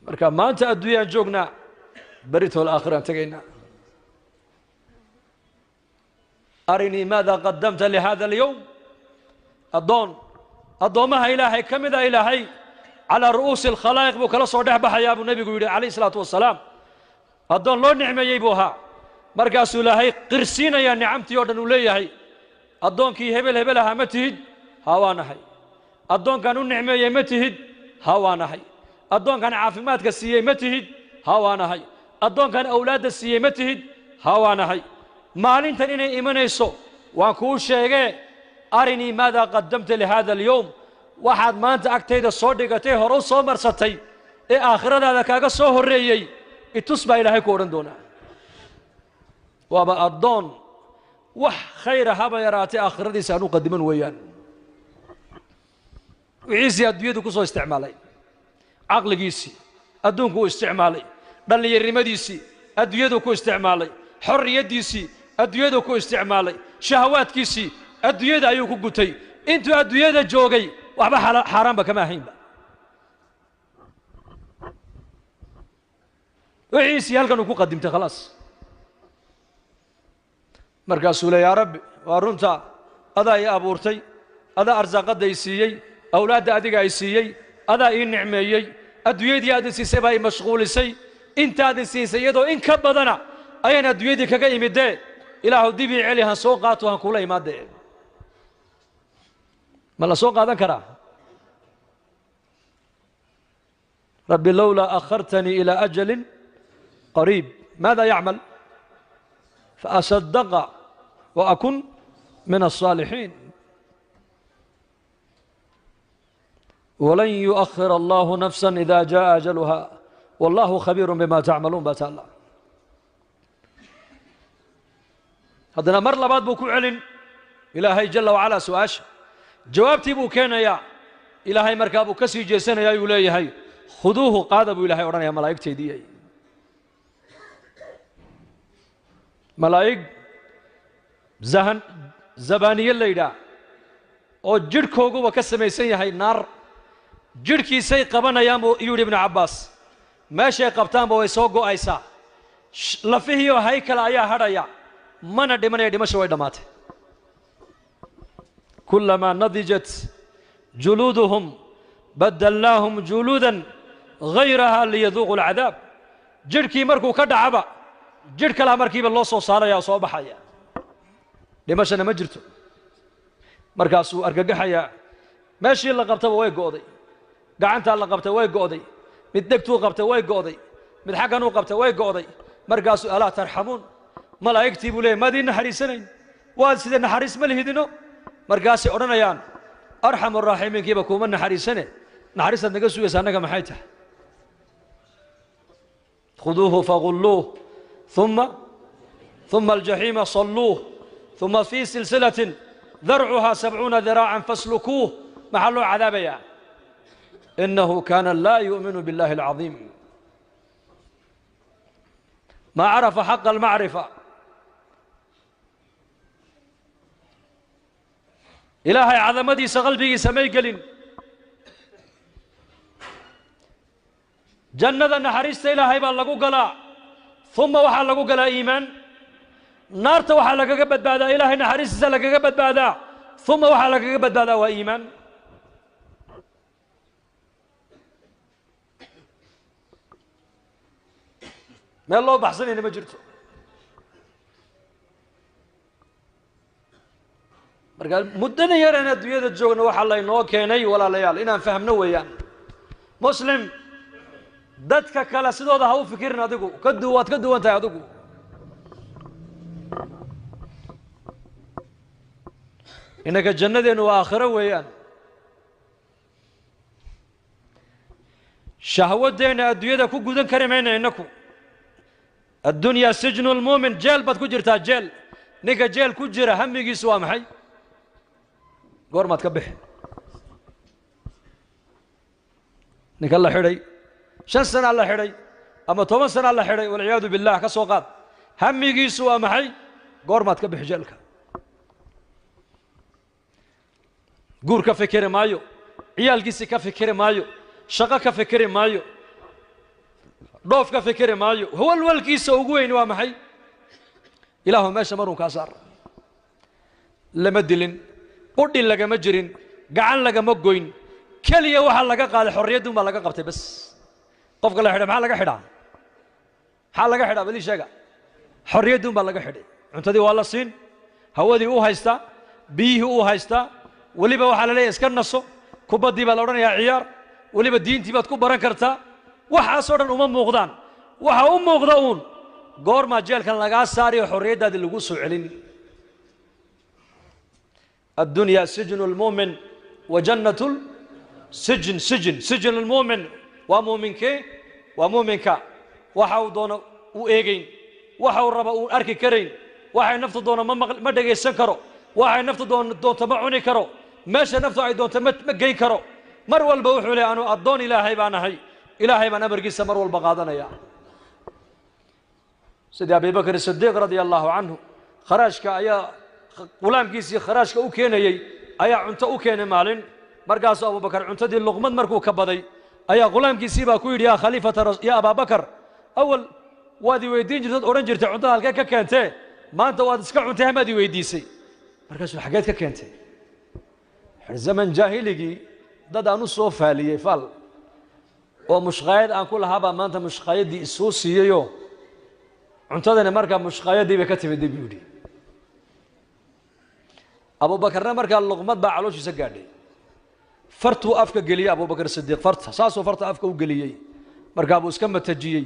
marka maanta adduunyaan joognaa بريتو الآخرة تجينا أرني ماذا قدمت لهذا اليوم أضمها إلهي كم إذا إلهي على رؤوس الخلائق بكلا صدح بحياة النبي عليه الصلاة والسلام أضون لو نعمة يبوها مركز إلهي قرسينا يا نعمتي يودن وليهي أضون كي هبلها متهد هوانا هي أضون كانوا نعمة يمتهد هوانا هي أضون كان عافمات كسية متهد هوانا هي أضون كان أولاد السيئة متهد هوانا هي مالين تنين إيمانيسو وكل شيء أرني ماذا قدمت لهذا اليوم واحد ما أنت أكتيد الصديقتي هرو صومر ستي آخر هذا كاغا صهر ريي اتصبع إلهي كورن دونا وابا أضون خير هبا يراتي آخر دي سانو قدمن ويان وعيسي أدويدو كسو استعمالي عقل قيسي أدون كو استعمالي dhallinyarimadiisii adduunyadu ku isticmaalay xorriyadiisii adduunyadu ku isticmaalay shahawaadkiisii adduunyada ayuu ku gutay intuu adduunyada joogay waxba xaraamba kama ahaynba wixiisii halkan uu ku qadimtay khalaas markaasuu leeyahay yaa rabbi waa runta adaa ii abuurtay adaa arsaaqada ii siiyey awlaadda adiga ii siiyey adaa ii nicmeeyey adduunyadii aad siisay baa ii mashquulisay intaadin siisay iyadoo in ka badana ayaan adduunyadii kaga imidee ilaahu dib ii celi han soo qaato han kula imaadee ma la soo qaadan karaa rabbi lowlaa akhartanii ilaa ajalin qariib maada yacmal فأصدق وأكن من الصالحين ولن يؤخر الله نفسا إذا جاء أجلها والله خبير بما تعملون بتالا هذا مر لباد بوكو علن إلهي جل وعلا سواش جوابتي بو كان يا إلهي مركابو كسي جيسان يا يولي هاي خذوه قادبوا إلهي ورانيا ملايكتي دي ملايك زبانية الليلة أو جركوغو وكسمي سيهاي نار جركي سي قبنا يا يولي ابن عباس ماشي قبطان بو يسوقو ايسا لفهيو هيكل ايا هريا من دمني دمشو دمات كلما نضجت جلودهم بدلناهم جلودا غيرها ليذوقوا العذاب جركي مركو كدعبا جرك لا مركيب الله سو صاريا سو بخايا دمشنا ما جرتو مركاسو ارغغخيا ماشي لا قبطبا way go'day gacanta la qabtay way go'day mid degtuu qabtay way go'day mid xaqan uu qabtay way go'day markaasuu alaa tarxamuun malaa'igtii buu leeyahay maadiina xariisanayn waa sida naxariis ma lihidino markaasay odhanayaan arxamu raaximiinkiiba kuma naxariisane naxariisaad naga sugaysa annaga maxay tahay khuduuhu fagulluuh ثم الجحيم صلوه ثم في سلسلة ذرعها 70 ذراعا فاسلكوه محل عذاب يا إنه كان لا يؤمن بالله العظيم ما عرف حق المعرفة إلهي عظمتي سقلبي سمي قلن جنة نحرست إلهي بالله قلا ثم وحال لقو قلا إيمان نارت وحال لك قبت بعدا إلهي نحرست لك قبت بعدا ثم وحال لك قبت بعدا وإيمان ما الله بحسني ما جرته مرقال مدنا يرى الدنيا الجوغنا وحا الله ينو كيني ولا ليال إنا فهمنا ويان مسلم ددك كلا سيدودا هاو فكرنا دقو كدوات انت يا دقو إنك الجنة وآخرة ويان شهوات دينا الدنيا كو قدن كريمين إنكو الدنيا سجن المؤمن جيل بتكو جرتا جيل نيكا جيل كو جرا هميغي سوا محي غور ما تكبح نيكا الله حري 5 سنة الله حري أما 8 سنة الله حري والعياذ بالله كسوقات هميغي سوا محي غور ما تكبح جيلك غور كفكر مايو عيال كيسي كفكر مايو شقا كفكر مايو dhoof ka fikiri maayo walwalkiisa ugu weyn waa maxay ilaahu meesha marun ka saar lama dilin qudhi lagama jirin gacan lagama goyn kaliya waxa laga qaaday xorriyadu ma laga qabtay bas qofka la xidhay maxaa laga xidhaa bali sheega xorriyadu ma laga xidhay cuntadii waa la siin hawadii uu haysta biyihii uu haysta waliba waxa la leeyahay iska naso kubadii baa la odhanayaa ciyaar waliba diintii baad ku baran kartaa waxaasoo dhan uma muuqdaan waxa u muuqda uun goormaa jeelkan lagaa saariyo xorriyaddaadii lagu soo celin الدنيا سجن المؤمن وجنة سجن المؤمن ومؤمنك ومؤمنك وحاو دون وإيجين وحاو الربا أركي كرين وحاو نفط دون ما دقي سكرو وحاو نفط دون تبعني كرو ماشي نفط عي دون تمجي كرو مر والبوح لي أنو الدون إلهي بانا هي إلهي بانا برقيس مر والبغادنا يا سيدي أبي بكر الصديق رضي الله عنه خرجك يا غلامkiisii kharaashka u keenayay ayaa cunto u keenay maalin markaas Abu Bakar cuntadii luqmad markuu ka baday ayaa غلامkiisii baa ku yiri ya khalifata ya Abu Bakar awal waadi weydiin jirtay oran jirtay cuntada halkee ka keentay maanta waad iska cuntay hamaadi weydiisay markaas xageed ka keentay zaman jaahiligi dad aanu soo faaliyay fal oo mushqaayad aan ku lahaaba maanta mushqaayadii isoo siiyayo cuntadana markaa mushqaayadii bay ka timid biyudi أبو بكر نمر قال لقمة بعلوش يسجدي فرتو أفك قليا أبو بكر الصديق ساسو فرت أفك وقليي مركب وسكمة تجيي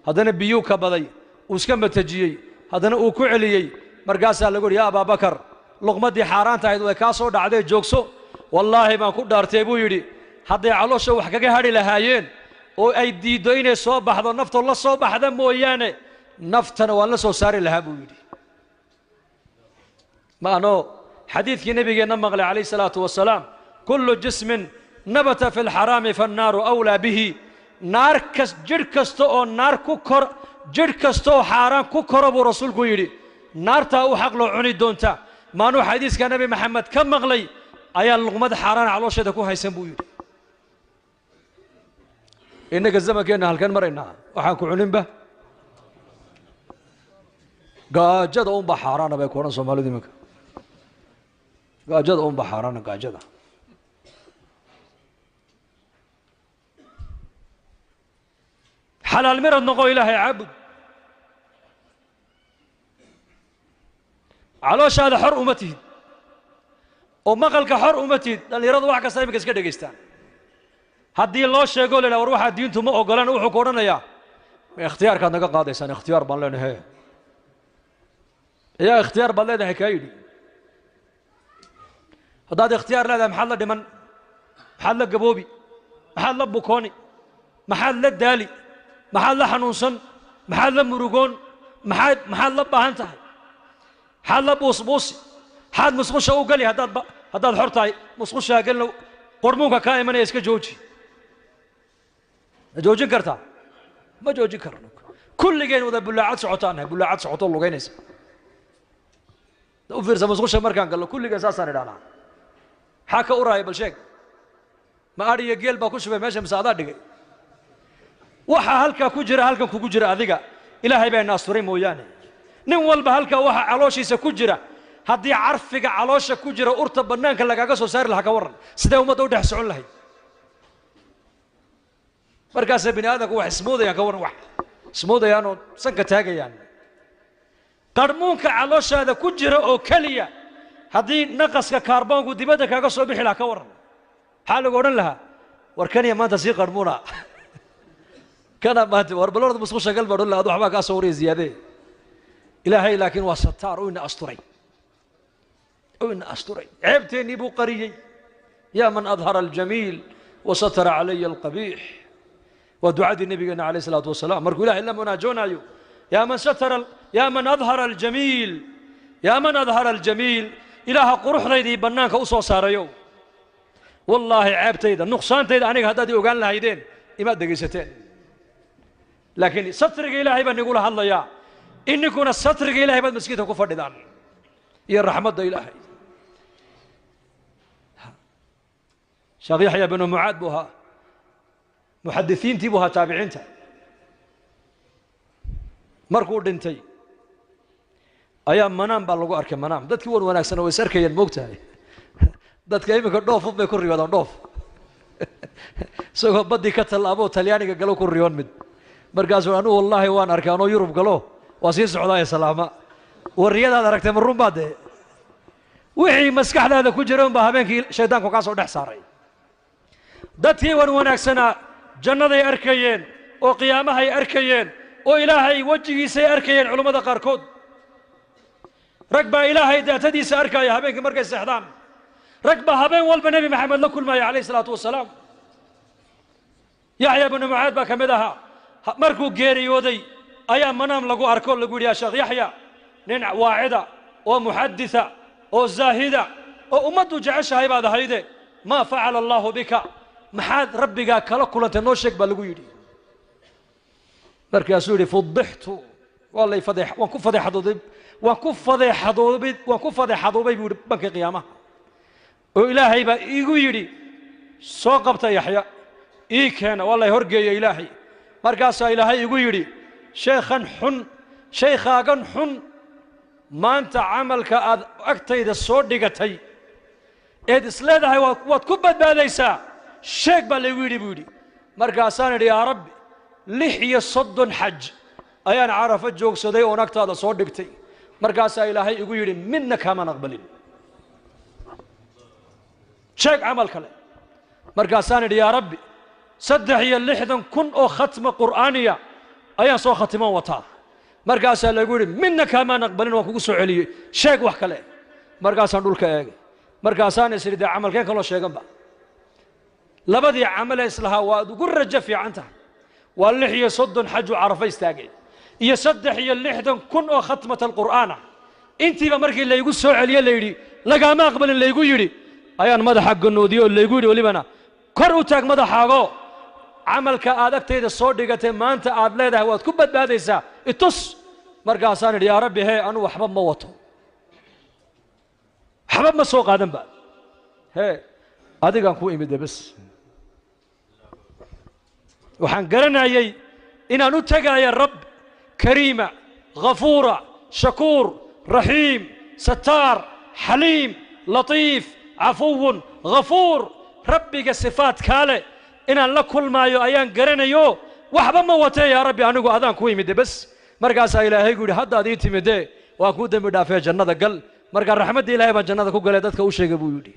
هذا نبيو كبدي وسكمة تجيي هذا نوكو عليي مركز قال يقول يا أبا بكر لقمة دي حاران تايد وكاسو دعدي جوكسو والله ما كنت دارتيبو يدي هذا علوش وحكي هاري لهايين وأي دي دوينة صوب هذا نفط الله صوب هذا مويانة نفتنا ولا سو ساري لهابو يدي ما أنو حديث النبي نمغلي عليه الصلاة والسلام كل جسم نبت في الحرام فالنار أولى به نار جركستو نار كوكر جركستو حرام كوكر أبو رسول يري نار تاو حق له عني دونتا ما نو حديث كان نبي محمد كم مغلي أيا اللقمة حرام على وش تكون هيسم بويري إنك الزمن كنا هالكن مرينا وحنكو عنين به قاجد بحرام بيكون صومالي دمك قاجد بحران قاجد حلال مرض نقو إلهي عبد علاش هذا حر أمتي ومقلك حر أمتي اللي رضوا وحكا سايبك اسكده قيستان هدي الله الشيء يقول لو روح الدين ثم أقولان وحو كورنا يا اختيار كان نقا قادي سان اختيار بالله نهاية يا اختيار بالله ده حكايدي هذا اختيار لا محل دمن محل قبوبي محل بوكوني محل دالي محل حنوسن محل مروقون محل باهنتها محل بوصبوسي حد مصموش او قال لي هذا الحرطاي مصموش قال له قرموك كائما يسك جوجي جوجي كرتا ما جوجي كرنك كل جين وذا بلاعات سعوتانها بلاعات سعوتون لو جينيس وفيرز مصموش مركان قال له كل جين اساسا ندانا حاكا أوراي بالشيك ما أري يجيل باكوش بمشي مساعدة دقي وحا هلكا كوجرا هلكا كوجرا أذيقا إلهي بين ناصرين موياني نوال بهلكا وحا علوشي سكوجرا هدي عرفك علوشا كوجرا أرتب بنانك لقا قصو سار لها كورن سيدا وما دو دحسعون لهي مركز بني آدك وح سموذا يا كورن وح سموذا يانو سنك تاقا يعني قرمونك علوشا هذا كوجرا أو كليا هذه نقص كربون ودي بدك أقصه بحلا كورن حاله قولن لها وركني ما تسيق قرمونا كان ما وربلورد مسخوش قلب أقول له هذا حباك أصوري زيادة إلهي لكن وستار وإن أسطري وإن أسطري عبتني بقري يا من أظهر الجميل وستر علي القبيح ودعاء النبي عليه الصلاة والسلام مركو إله إلا مناجونا يا من ستر يا من أظهر الجميل يا من أظهر الجميل إله قروح ذي بنانك أصو ساريو والله عيبتيدا نقصان تيدا أنك هدادي وقال لها يدين إما دقيستين لكن سترق إلهي بان يقول الله يا إن يكون سترق إلهي بان مسكيته كفر دان يا الرحمة دا إلهي شيخ يحيى بن معاذ بها محدثين تبوها تابعين markuu dhintay ayaa manaan baa lagu arkay manaan dadkii wan wanaagsan oo is arkayeen moogtahay dadka iminka dhoof bay ku riyoodaan dhoof isagoo badii ka tallaabo talyaaniga galo ku riyoon mid markaasuu anu wallaahi waan arkay anoo yurub galo waa sii socdaa ee salaama wariyadaad aragtay ma run baa dee wixii maskaxdaada ku jira unbaa habeenkii shaydaanku kaa soo dhex saaray dadkii wan wanaagsanaa jannaday arkayeen oo qiyaamahay arkayeen oo ilaahay wejigiisay arkayeen culummada qaarkood rag baa ilaahay daatadiisa arkaya habeenkii markay seexdaan rag baa habeen walba nebi maxamed la kulmaya calayhi salaatu wasalaam yaxya bnu mucaad baa ka mid ahaa markuu geeriyooday ayaa manaam lagu arko lagu yidhi yaa sheekh yaxya nin waacida oo muxaditha oo zaahida oo ummaddu jeceshahay baad ahayde maa facala allaahu bika maxaad rabbigaa kala kulantay noo sheeg baa lagu yidhi markaasuu yidhi fudixtu waa lay waan ku fadeexadoobay waan ku fadeexadoobay buu yidhi banka qiyaamaha oo ilaahay baa iigu yidhi soo qabta yaxya ii keena waa lay horgeeya ilaahay markaasaa ilaahay igu yidhi sheekhan xun shaykhaagan xun maanta camalka aad agtayda soo dhigatay eed isleedahay waad ku badbaadaysaa sheeg baa laygu yidhi buu yidhi markaasaan idhi yaa rabbi 36 xaj ayaan carafo joogsaday oon agtaada soo dhigtay markaasaa ilaahay igu yidhi midna kaamaan aqbalin sheeg camal kale markaasaan idhi yaa rabbi 63,000 oo khatma qur'aaniya ayaan soo khatiman wataa markaasaa lagu yidhi midna kaamaan aqbalin waan kugu soo celiyey sheeg wax kale markaasaan dhulka eegay markaasaan is idhi dee camalkeen kaloo sheeganba labadii camalee islahaa waad ugu rajo fiican tahay waa 36 xaju carafo istaagay iyo 63,000 oo khatmat alqur'aana intiiba markii laygu soo celiye layidhi lagaama aqbalin laygu yidhi ayaan madaxa ganoodiyey oo laygu yidhi welibana kor u taag madaxaago camalka aad agtayda soo dhigatay maanta aad leedahay waad ku badbaadaysaa itus markaasaan idhi yaa rabbi hee anu waxba ma wato waxba ma soo qaadan ba hee adigaan ku imide bas waxaan garanayay inaan u tagaaya rab kariima ghafuura shakuur raxiim sataar xaliim latiif cafuwun ghafuur rabbiga sifaat kaale inaan la kulmaayo ayaan garanayo waxba ma watee yaa rabbi anigu adaan ku imide bas markaasaa ilaahay gu yidhi haddaad ii timidee waa kuu dembi dhaafee jannada gal markaa raxmadda ilaahay baan jannada ku galee dadka u sheegay buu yidhi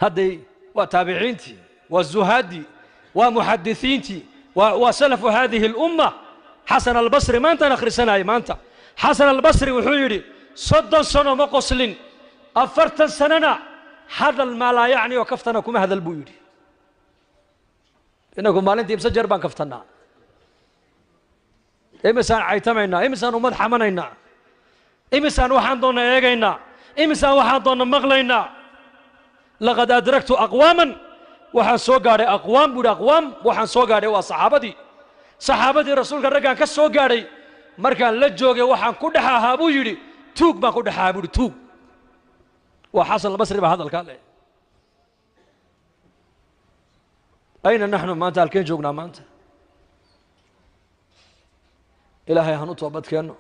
hadday waa taabiciintii waa zuhaadii waa muxadisiintii waa salafu haadihi alumma xasan albasri maantaan akhrisanayay maanta xasan albasri wuxuu yidhi 30 sano ma qoslin 40 sanana hadal maa laa yacni oo kaftana kuma hadal buu yidhi inagu maalintii imse jeer baan kaftannaa imisaan caytamaynaa imisaan ummad xamanaynaa imisaan waxaan doonna eegaynaa imisaan waxaan doonna maqlaynaa laqad adraktu aqwaaman waxaan soo gaadhay aqwaam buu yidhi aqwaam waxaan soo gaadhay waa saxaabadii rasuulka raggaan ka soo gaadhay markaan la joogay waxaan ku dhex ahaa buu yidhi tuug baan ku dhex ahaa buu yidhi tuug waa xasan albasri baa hadalkaa leh ayna naxnu maanta halkeen joognaa maanta ilaahay hanu toobad keenno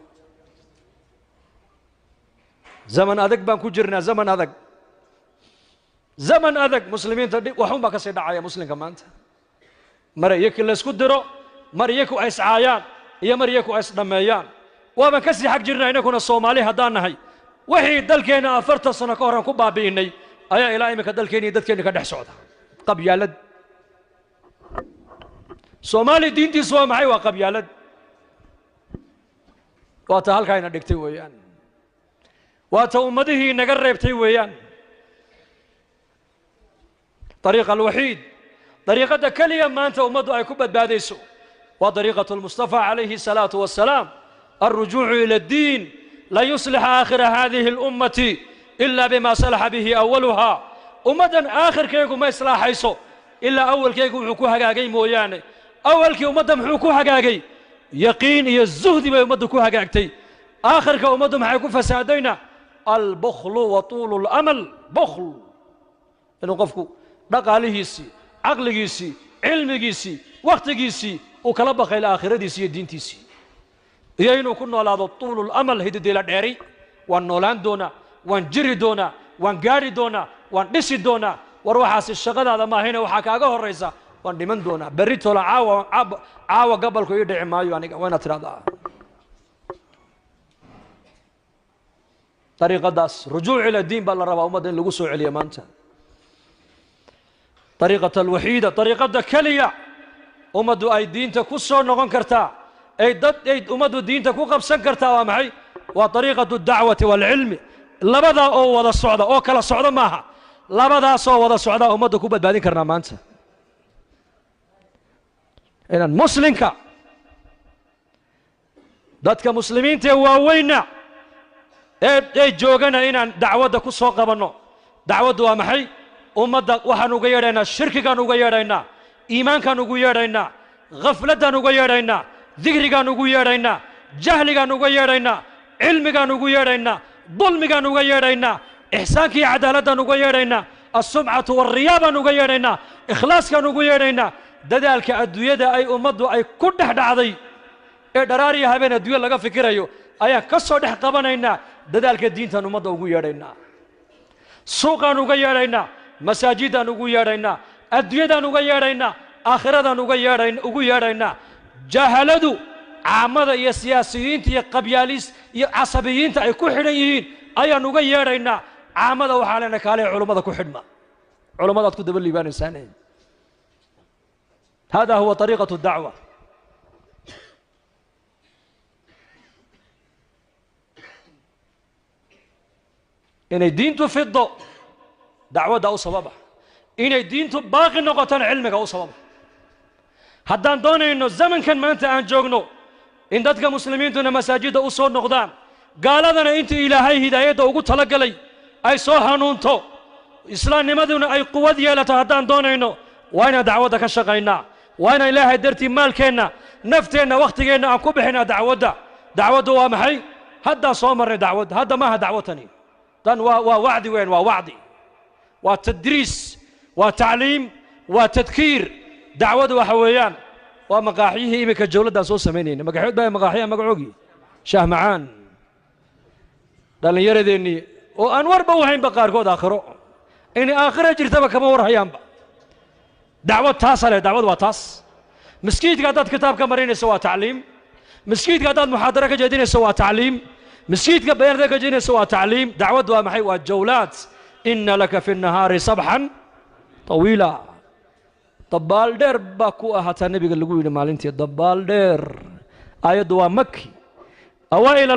zaman adag baan ku jirnaa zaman adag muslimiinta waxun baa ka sii dhacaya muslimka maanta mar iyakii laysku diro mar iyaku ay iscaayaan iyo mar iyaku ay isdhammeeyaan waaban ka sii xag jirnaa inakuna soomaali haddaan nahay wixii dalkeenna 40 sano ka horan ku baabi'inay ayaa ilaa iminka dalkeenni iyo dadkeenni ka dhex socda qabyaalad soomaali diintiisu waa maxay waa qabyaalad waa ta halkaayna dhigtay weeyaan waa ta ummadihii naga reebtay weeyaan طريق الوحيد طريقة كلية ما أنت أمد أي كبد باديسو وطريقة المصطفى عليه الصلاة والسلام الرجوع إلى الدين لا يصلح آخر هذه الأمة إلا بما صلح به أولها أمدا آخر كيكو ما يصلح حيثو إلا أول كيكو محكوها قاقي موياني أول كي أمدا محكوها قاقي يقين يزهد ما يمدكوها قاقتي آخر كي أمدا محكو فسادينا البخل وطول الأمل بخل إنه قفكو dhaqaalihiisii caqligiisii cilmigiisii wakhtigiisii وكلا بقى إلى آخرة دي سي الدين تيسي يينو كنا على طول الأمل هيد ديلا ديري وان نولان دونا وان جري دونا وان جاري دونا وان دسي دونا وروحاس الشغل هذا ما هنا وحكاجه الرئيسة وان دمن دونا بريت ولا عاوة قبل كي يدعي مايو يعني وين ترادا طريقة داس رجوع إلى الدين بالربا ومدن لقصوا عليه مانتا طريقة الوحيدة طريقة كلية أمدو أي دين تكسر نغن كرتا أي أمدو دين تكو قبسن كرتا ومعي وطريقة الدعوة والعلم لبدا أو ودا الصعدة أو كلا الصعدة معها لبدا صو ودا الصعدة أمدو كوبت بعدين كرنا مانتا إن المسلم كا دتك مسلمين تواوينا أي جوجنا إن دعوة كسر قبنا دعوة ومحي ummadda waxaan uga yeedhaynaa shirkigaan uga yeedhaynaa iimaankaan ugu yeedhaynaa ghafladaan uga yeedhaynaa dikrigaan ugu yeedhaynaa jahligaan uga yeedhaynaa cilmigaan ugu yeedhaynaa dulmigaan uga yeedhaynaa ixsaanka iyo cadaaladaan uga yeedhaynaa assumcatu walriyaa baan uga yeedhaynaa ikhlaaskaan ugu yeedhaynaa dadaalka adduunyada ay ummaddu ay ku dhex dhacday ee dharaariya habeen adduunya laga fikirayo ayaan ka soo dhex qabanaynaa dadaalka diintaan ummadda ugu yeedhaynaa suuqaan uga yeedhaynaa masaajidaan ugu yeedhaynaa adduunyadaan uga yeedhaynaa aakhiradan ugu yeedhaynaa jahaladu caamada iyo siyaasiyiinta iyo qabyaalis iyo casabiyiinta ay ku xidhan yihiin ayaan uga yeedhaynaa caamada waxaa leena kaale culummada ku xidhma culummadaad ku daba liibaanaysaan hada huwa طريقة الدعوة inay diintu fido dacwada u sababa inay diintu baaqi noqoto cilmiga u sababa haddaan doonayno zamankan maanta aan joogno in dadka muslimiintuna masaajida u soo noqdaan gaaladana inta ilaahay hidaayada ugu talagalay ay soo hanuunto islaamnimaduna ay quwad yeelato haddaan doonayno waa inaan dacwada ka shaqaynaa waa inaan ilaahay dartii maalkeenna nafteenna wakhtigeenna aan ku bixinaa dacwaddu waa maxay haddaan soo marnay dacwadda hadda maaha dacwatani dan waa wacdi weyn waa wacdi waa tadriis waa tacliim waa tadkiir dacwadu waxa weeyaan waa maqaaxyihii iminka jawladaan soo samaynayna magaxood baa maqaaxyaha magacoogii shaah macaan dhallinyaradeenii oo aan warba u haynba qaarkood aakhiro inay aakhira jirtaba kama war hayaanba dacwad taasa leh dacwad waa taas miskiidka haddaad kitaab ka marinayso waa tacliim miskiidka haddaad muxaadaro ka jeedinayso waa tacliim مسجدك بيرد كجيني سوى تعليم دعوة ومحي وجولات إن لك في النهار صبحا طويلا طبال دير باكو أهتا النبي قال لقوي مالنتي طبال دير آيات مكي أوائل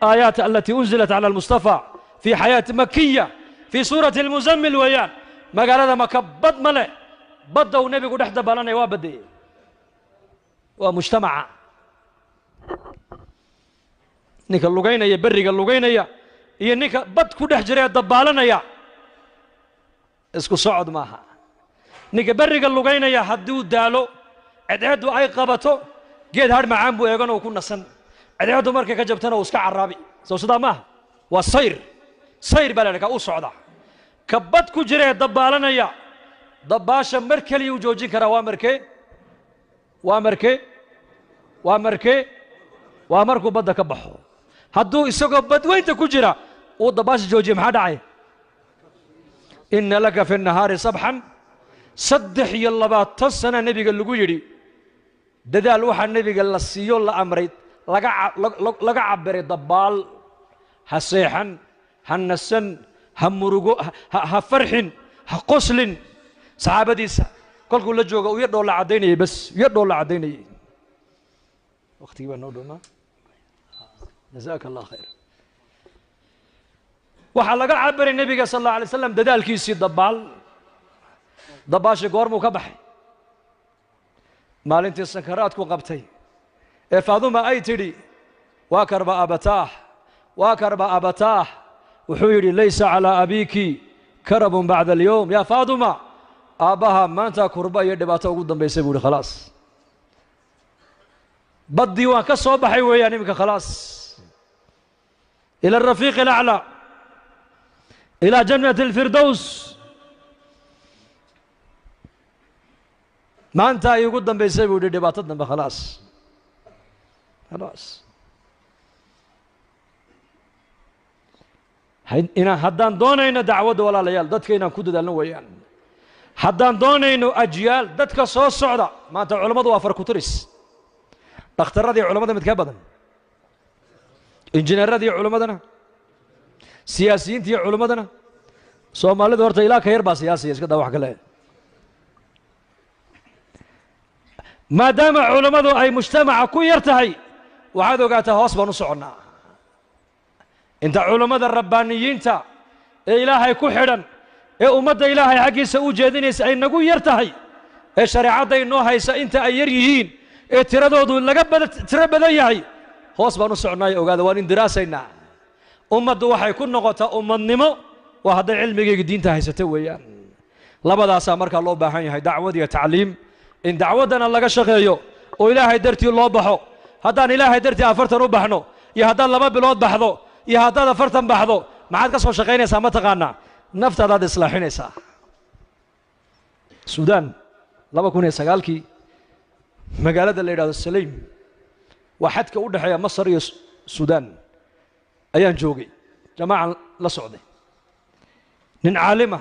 الآيات التي أنزلت على المصطفى في حياة مكية في سورة المزمل ويان ما قال هذا مكبد ملئ بدأوا النبي قد احدى بالنا وابدي ومجتمع ninka lugaynaya bariga lugaynaya iyo ninka bad ku dhex jiray dabaalanaya isku socod maaha ninka bariga lugaynaya hadduu daalo cadceedu ay qabato geed har macaan buu eegan oo ku nasan cadceedu markay ka jabtana uu iska caraabi soo sidaa maaha waa sayr baa leeyahay u socda ka bad ku jiray dabaalanaya dabaasha mar kaliya uu joojin karaa waa markuu badda ka baxo hadduu isagoo badweynta ku jira uu dabaasha joojiye maxaa dhacay inna laka fi nahaari sabxan 23 sana nebiga lagu yidhi dadaal waxaa nebiga la siiyo la amray laga cabiray dabaal ha seexan ha nasan ha murugo ha farxin ha qoslin saxaabadiisa kolkuu la jooga uu yadhoo la caddaynayay bas yadhoo la caddaynayay waqtigii baa noo dhowmaa جزاك الله خير waxaa laga cabiray nabiga sallallahu alayhi wasallam dadaalkiisii dabaashi goormuu ka baxay maalintii sankaraadku qabtay ee faaduma ay tidhi waa karba abataah wuxuu yidhi laysa calaa abiiki karabun bacda alyowm yaa faaduma aabbaha maanta kurba iyo dhibaato ugu dambaysay buu yidhi khalaas baddii waan ka soo baxay weeyaan iminka khalaas إلى الرفيق الأعلى إلى جنة الفردوس maanta ay ugu dambaysay buu yidhi dhibaato dambe khalaas khalaas haddaan doonayno dacwadda walaalayaal dadka inaan ku dadaalno weeyaan haddaan doonayno ajyaal dadka soo socda maanta culammadu waa far ku tiris dhakhtarradii culammada mid ka badan injineeradii culammadana siyaasiyiintii culammadana soomaalidu horta ilaa ka yar baa siyaasiya iska daa wax kale maadaama culammadu ay mujtamaca ku yar tahay waxaad ogaataa hoos baan u soconnaa inta culammada rabbaaniyiinta ee ilaahay ku xidhan ee ummadda ilaahay xaggiisa u jeedinaysa ay nagu yar tahay ee shareecadda inoo haysa inta ay yar yihiin ee tiradoodu tiro badan yahay hoos baan u soconnaayo ogaada waan indiraasaynaa ummaddu waxay ku noqotaa ummadnimo waa hadday cilmigayga diinta haysata weeyaan labadaasaa markaa loo baahan yahay dacwad iyo tacliim in dacwaddana laga shaqeeyo oo ilaahay dartii loo baxo haddaan ilaahay dartii 40 u baxno iyo haddaad 2 bilood baxdo iyo haddaad 40 baxdo maxaad ka soo shaqaynaysaa ma taqaanaa naftaadaad islaaxinaysaa suudaan 2009kii magaalada la yidhahdo salaym waa xadka u dhexeeya masar iyo suudaan ayaan joogay jamaacan la socday nin caalima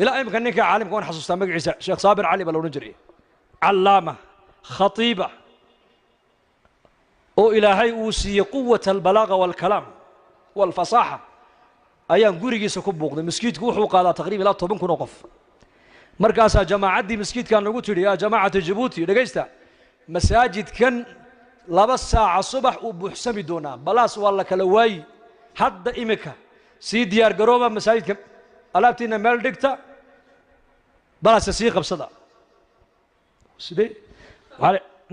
ilaa imika ninka caalimka waan xasuustaa magaciisa sheekh saabir cali baa la odhan jiray callaama khatiiba oo ilaahay uu siiyey quwata albalaaqa waalkalaam waalfasaaxa ayaan gurigiisa ku buuqday maskiidku wuxuu qaadaa taqriiban ilaa 10 kun oo qof markaasaa jamaacaddii maskiidkaan nagu tidhi yaa jamaacata jabuuti dhegaysta masaajidkan 2 saaca subax uu buuxsami doonaa balaas waa la kala waayi hadda imika sii diyaar garooba masaajidka alaabtiina meel dhigta balaasa sii qabsada sidee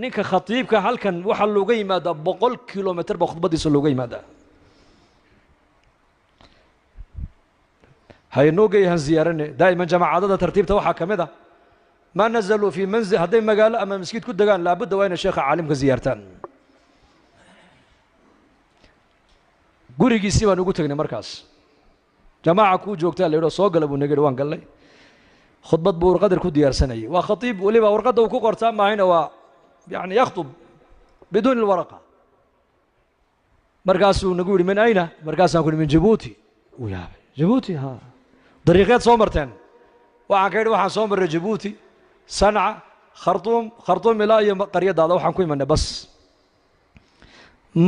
ninka khatiibka halkan waxaa looga yimaadaa 100 kilomitir baa khudbadiisa looga yimaadaa haynoo geeyahan ziyaarane daa'iman jamaacadada tartiibta waxaa ka mid ah ma nazaluu fii manzil hadday magaalo ama maskiid ku degaan laabudda waa inay sheekha caalimka ziyaartaan gurigiisii baan ugu tegnay markaas jamaaca kuu joogtaa la yidhoo soo gala buu naga yidhi waan gallay khudbad buu warqadar ku diyaarsanayay waa khatiib weliba warqadda uu ku qortaa maahayna waa yani yakhtub biduuni alwaraqa markaasuu nagu yidhi min ayna markaasaan ku yidhi min jabuuti uu yaabay jabuuti ha dariiqeed soo marteen waxaan ka yidhi waxaan soo marray jabuuti sanca khartuum ilaa iyo qaryadaada waxaan ku imanay bas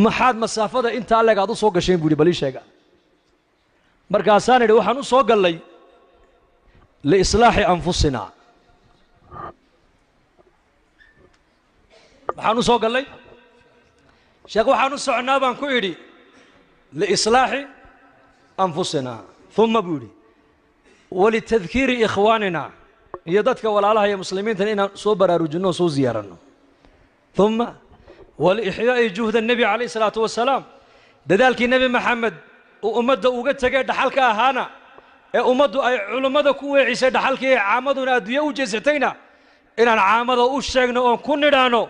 maxaad masaafada intaa leeg aad u soo gasheen buu yidhi bal ii sheega markaasaan idhi waxaan u soo gallay liislaaxi anfusina maxaan u soo gallay sheekh waxaan u soconnaa baan ku idhi liislaaxi anfusina uma buu yidhi walitadkiiri ikhwaanina iyo dadka walaalaha iyo muslimiintan inaan soo baraarujinno oo soo ziyaaranno uma waliixyaa'i juhda nebi calayh isalaatu wasalaam dadaalkii nebi maxamed uu ummadda uga tegay dhaxalka ahaana ee ummaddu ay culummada ku weecisay dhaxalkii ee caamaduna adduunye u jeesatayna inaan caamada u sheegno oon ku nidhaano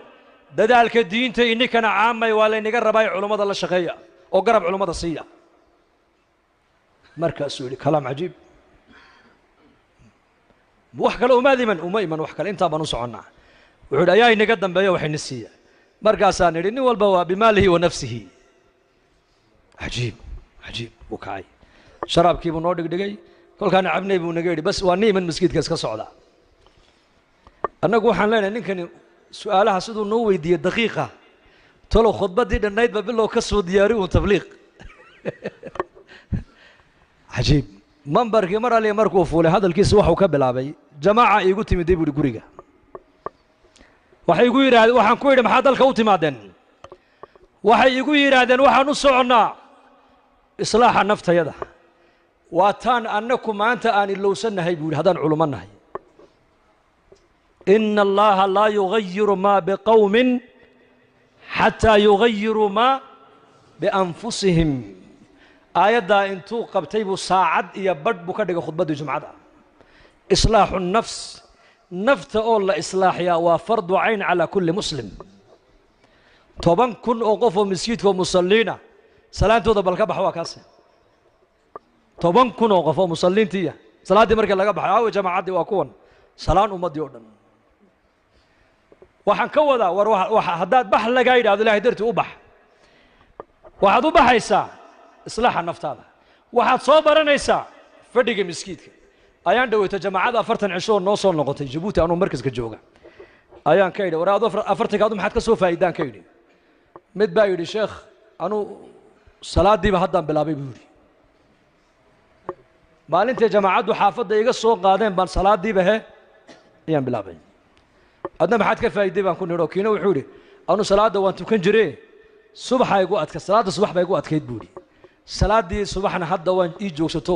dadaalka diinta ininkana caamay waa laynaga rabaa culummada la shaqeeya oo garab culummada siiya markaasuu yidhi kalaam cajiib wax kale uma iman wax kale intaa baan u soconnaa wuxuu yidhi ayaa inaga dambeeya waxayna siiya markaasaan idhi nin walba waa bimaalihi wa nafsihi cajiib wuu kacay sharaabkii buu noo dhigdhigay kolkaana cabnay buu naga yidhi bas waa ni iman maskiidka iska socda annagu waxaan leenahay ninkani su'aalaha siduu noo weydiiyey daqiiqa talow khudbaddii dhannaydba bilow ka soo diyaari uun tabliiq cajiib mambarkii mar aliya markuu fuulay hadalkiisa waxuu ka bilaabay jamaaca iigu timiday buuhi guriga waxay igu yidhaahdeen waxaan ku yidhi maxaa dalka u timaadeen waxay igu yidhaahdeen waxaan u soconnaa islaaxa naftayada waa taan annaku maanta aan ilowsannahay buu yidhi haddaan culummo nahay ina allaha laa yugayiru maa biqowmin xataa yugayiruu maa bianfusihim aayaddaa intuu qabtay buu saacad iyo badh buu ka dhigay khudbaddii jumcada islaaxu nafs nafta oo la islaaxiyaa waa fardu cayn calaa kulli muslim 10 kun oo qof oo masjidka oo musalliina salaantooda bal ka bax waa kaase 10 kun oo qof oo musalliintiya salaaddii markii laga baxay aawe jamaacaddii waa kuwan salaan ummaddii oo dhan waxaan ka wadaa war haddaad bax lagaa yidhahdo ilaahay dartii u bax waxaad u baxaysaa islaaxa naftaada waxaad soo baranaysaa fadhiga miskiidka ayaan dhaweyto jamaacada 40 cisho noo soo noqotay Djibouti anuu markaska jooga ayaan ka yidhi waraado 40 maxaad ka soo faa'iidaan ka yidhi mid baa yidhi sheekh anuu salaadiiba haddaan bilaabay buu yidhi maalintii jamaacadu xaafadda iga soo qaadeen baan salaadiiba ayaan bilaabay adna maxaad ka faa'iiday baan ku nidho kiina wuxuu yidhi anuu salaada waan tukan jiray subaxa igu adka salaada subax bay igu adkayd buu yidhi salaadii subaxna hadda waan ii joogsato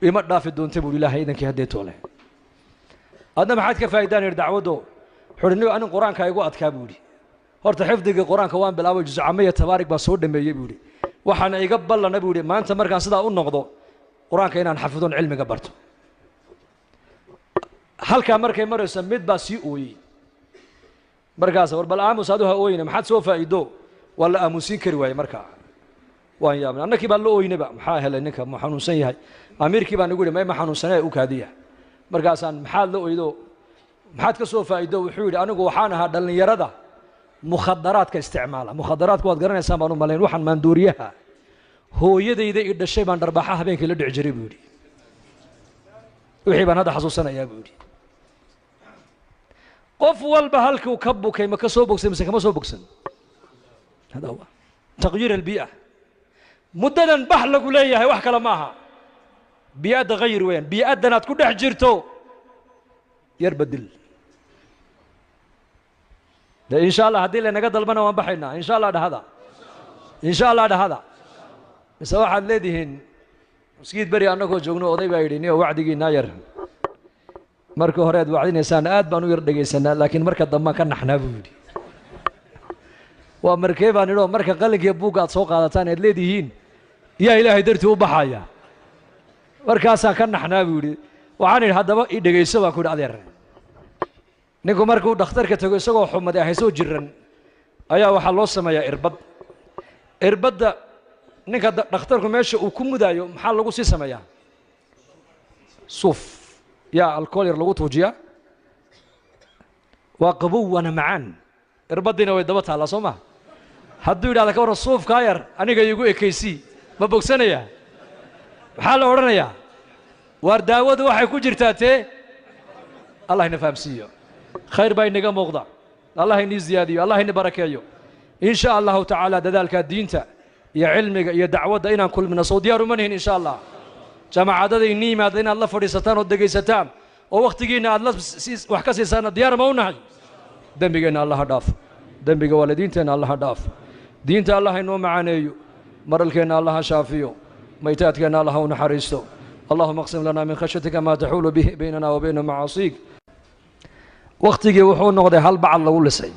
ima dhaafi doonta buu ilaahay idankii haddee toole adna maxaad ka faa'iidaan yidhi dacwado xuriniyo anin quraanka igu adkaa buu yidhi horta xifdiga quraanka waan bilaabay juz camaya tabaarik baa soo dhameeyay buu yidhi waxaana iga ballana buu yidhi maanta markaan sidaa u noqdo quraanka inaan xafidon cilmiga barto halkaa markay marayso mid baa sii ooyey markaas war bal aamus aduha ooyina maxaad soo faa'iido waa la aamusin kari waayey markaa waan yaabnay annakii baa la ooynaba maxaa helay ninka ma xanuunsan yahay amiirkii baan igu yidhi ma xanuunsanee u kaadiya markaasaan maxaad la ooydo maxaad ka soo faa'iido wuxuu yidhi anigu waxaan ahaa dhallinyarada mukhadaraadka isticmaala mukhadaraadku waad garanaysaan baan u malayn waxaan maanduuriyaha hooyadayda i dhashay baan dharbaaxa habeenkii la dhici jiray buu yidhi wixii baan hadda xasuusanayaa buu yidhi qof walba halkuu ka bukay ma ka soo bogsan mise kama soo bogsan hada huwa taqyiir albii'a muddadan bax lagu leeyahay wax kale ma aha bii'adda hayr weeyaan bii'addan aad ku dhex jirto yar bedel de insha allah haddii laynaga dalbana waan baxaynaa insha allah dhahada insha allah dhahada mise waxaad leedihiin maskiid beri annagoo joogno oday baa yidhi niyo wacdigiinaa yar marka hore aad wacdinaysaan aad baan u yar dhegaysanaa laakiin marka dambaan ka naxnaa buu yidhi waa markee baan idhoo marka qalinkiiyo buugga aad soo qaadataan aad leedihiin yaa ilaahay dartii u baxaya markaasaan ka naxnaa buu yidhi waxaan idhi haddaba i dhegayso baan ku yidhi adeer ninku markuu dhakhtarka tago isagoo xumaday haysoo jiran ayaa waxaa loo sameeyaa irbadda ninka dhakhtarku meesha uu ku mudaayo maxaa lagu sii sameeyaa suuf yaa alkool yar lagu tuujiyaa waa qabow waana macaan irbaddiina way daba taallaa soo maha hadduu yidhahda ka warran suufkaa yar aniga iigu ekaysii ma bogsanayaa maxaa la odhanayaa waar daawadu waxay ku jirtaa tee allah ina fahamsiiyo khayr baa inaga muuqda allah inii ziyaadiyo allah ini barakeeyo in sha allahu tacaala dadaalkaa diinta iyo cilmiga iyo dacwadda inaan kulmino soo diyaar uma nihin in sha allah jamaacadada ini yimaada inaad la fadhiisataan oo dhegaysataan oo wakhtigiinna aad wax ka siisaana diyaar ma u nahay dembigeenna allaha dhaaf dembiga waalidiinteenna allaha dhaaf diinta allah inoo macaaneeyo maralkeenna allaha shaafiyo maytaadkeenna allaha u naxariisto allahuma aqsim lana min khashyatika maa taxuulu bihi baynana wa bayna macaasiik wakhtigii wuxuu noqday hal bacad lagu lisay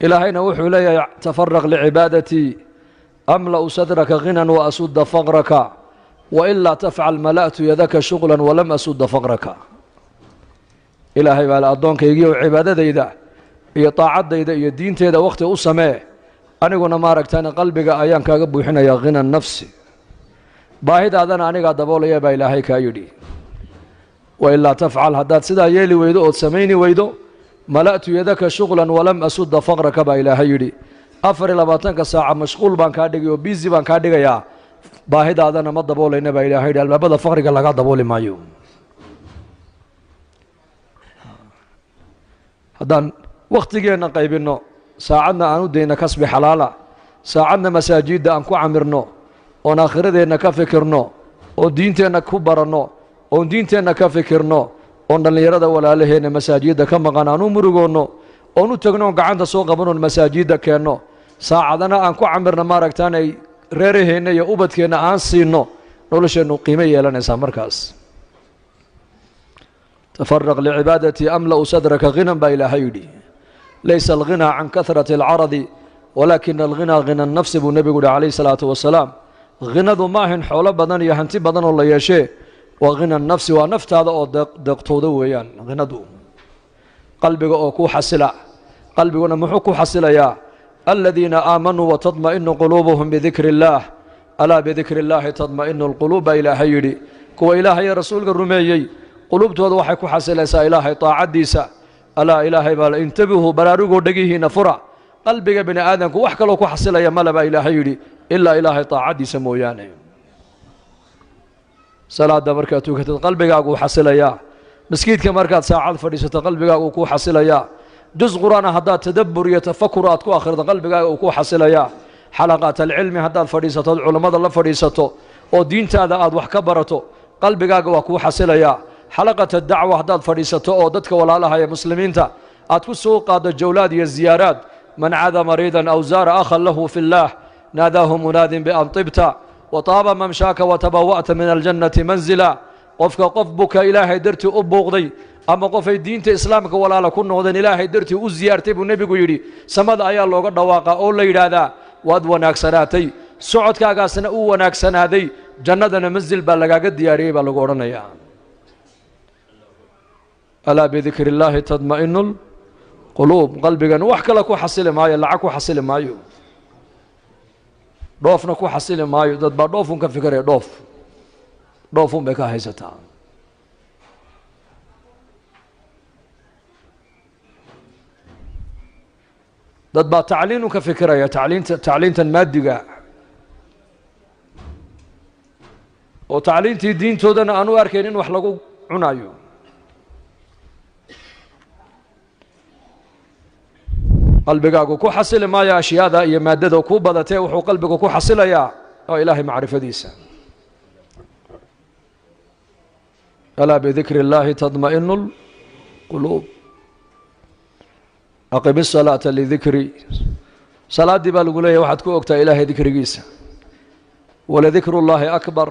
ilaahayna wuxuu leeyahay tafaraq licibaadatii amla'u sadraka ghinan wa asudda faqraka wailaa tafcal mala'tu yadaka shuqlan walam asudda faqraka ilaahay baa le addoonkaygiioo cibaadadayda iyo taacaddayda iyo diinteeda wakhti u samee aniguna maaragtaan qalbiga ayaan kaaga buuxinayaa ghinan nafsi baahidaadana anigaa daboolaya baa ilaahay kaa yidhi wailaa tafcal haddaad sidaa yeeli weydo ood samayni weydo mala'tu yadaka shuqlan walam asudda faqraka baa ilaahay yidhi 24 saaca mashquul baan kaa dhigay oo biisi baan kaa dhigayaa baahidaadana ma daboolayna baa ilaahay yidhi albaabada faqriga laga dabooli maayo haddaan wakhtigeenna qaybinno saacadna aan u dayna kasbi xalaala saacadna masaajidda aan ku camirno oon aakhiradeenna ka fikirno oo diinteenna ku baranno oon diinteenna ka fikirno oon dhallinyarada walaalaheenna masaajidda ka maqan aan u murugoonno oon u tagno oon gacanta soo qabanoon masaajidda keenno saacadana aan ku camirno maaragtaan ay reeraheenna iyo ubadkeenna aan siinno nolosheennu qiimo yeelanaysaa markaas tafaraq licibaadatii amla'u sadraka ghinan baa ilaahay yidhi laysa alghinaa can kahrati alcaradi walaakina alghinaa hina nafsi buu nebigu yihi calayhi salaatu wasalaam ghinadu ma ahin xoolo badan iyo hanti badan oo la yeeshee waa hina nafsi waa naftaada oo deeqtooda weeyaan ghinadu qalbiga oo ku xasila qalbiguna muxuu ku xasilayaa aladiina aamanuu watadma'inu quluubuhum bidikri illaah alaa bidikri illaahi tadma'inu alquluub baa ilaahay yidhi kuwa ilaahay rasuulka rumeeyey qulubtooda waxay ku xasilaysaa ilaahay taacadiisa alaa ilaahay baa intabihuu baraarugoo dhegihiina fura qalbiga bini aadamku wax kaloo ku xasilaya male baa ilaahay yidhi ilaa ilaahay taacadiisa mooyaane salaada markaad tukatid qalbigaaguu xasilayaa maskiidka markaad saacad fadhiisato qalbigaagu kuu xasilayaa juz qur'aana haddaad tadabbur iyo tafakur aad ku akhrido qalbigaaga uu kuu xasilayaa xalaqaat alcilmi haddaad fadhiisato ood culammada la fadhiisato oo diintaada aad wax ka barato qalbigaaga waa kuu xasilayaa xalaqat adacwa haddaad fadhiisato oo dadka walaalaha ee muslimiinta aad ku soo qaaddo jawlaad iyo ziyaaraad man cada mariidan aw zaara akhan lahu fi اllaah naadaahu munaadin bian tibta wataaba mamshaaka watabawa'ta min aljannati manzila qofka qof buka ilaahay dartii u buuqday ama qofay diinta islaamka walaala ku noqdeen ilaahay dartii u ziyaartay buu nebigu yidhi samada ayaa looga dhawaaqaa oo la yidhaahdaa waad wanaagsanaatay socodkaagaasna uu wanaagsanaaday jannadana manzil baa lagaaga diyaariyey baa lagu odhanayaa alaa bidikri illaahi tadma'inu lquluub qalbigan wax kale ku xasili maayo lacag ku xasili maayo dhoofna ku xasili maayo dad baa dhoofun ka fikiraya dhoofun bay ka haysataa dad baa tacliinun ka fikiraya tacliintan maadiga oo tacliintii diintoodana aan u arkayn in wax lagu cunayo qalbigaagu ku xasili maayo ashyaada iyo maadada kuu badatee wuxuu qalbigu ku xasilayaa oo ilaahay macrifadiisa alaa bidikri illaahi tadma'inu lquluub aqim الsalaata lidikri salaaddii baa lagu leeyahy waxaad ku ogtaa ilaahay dikrigiisa waladikru اllahi akbar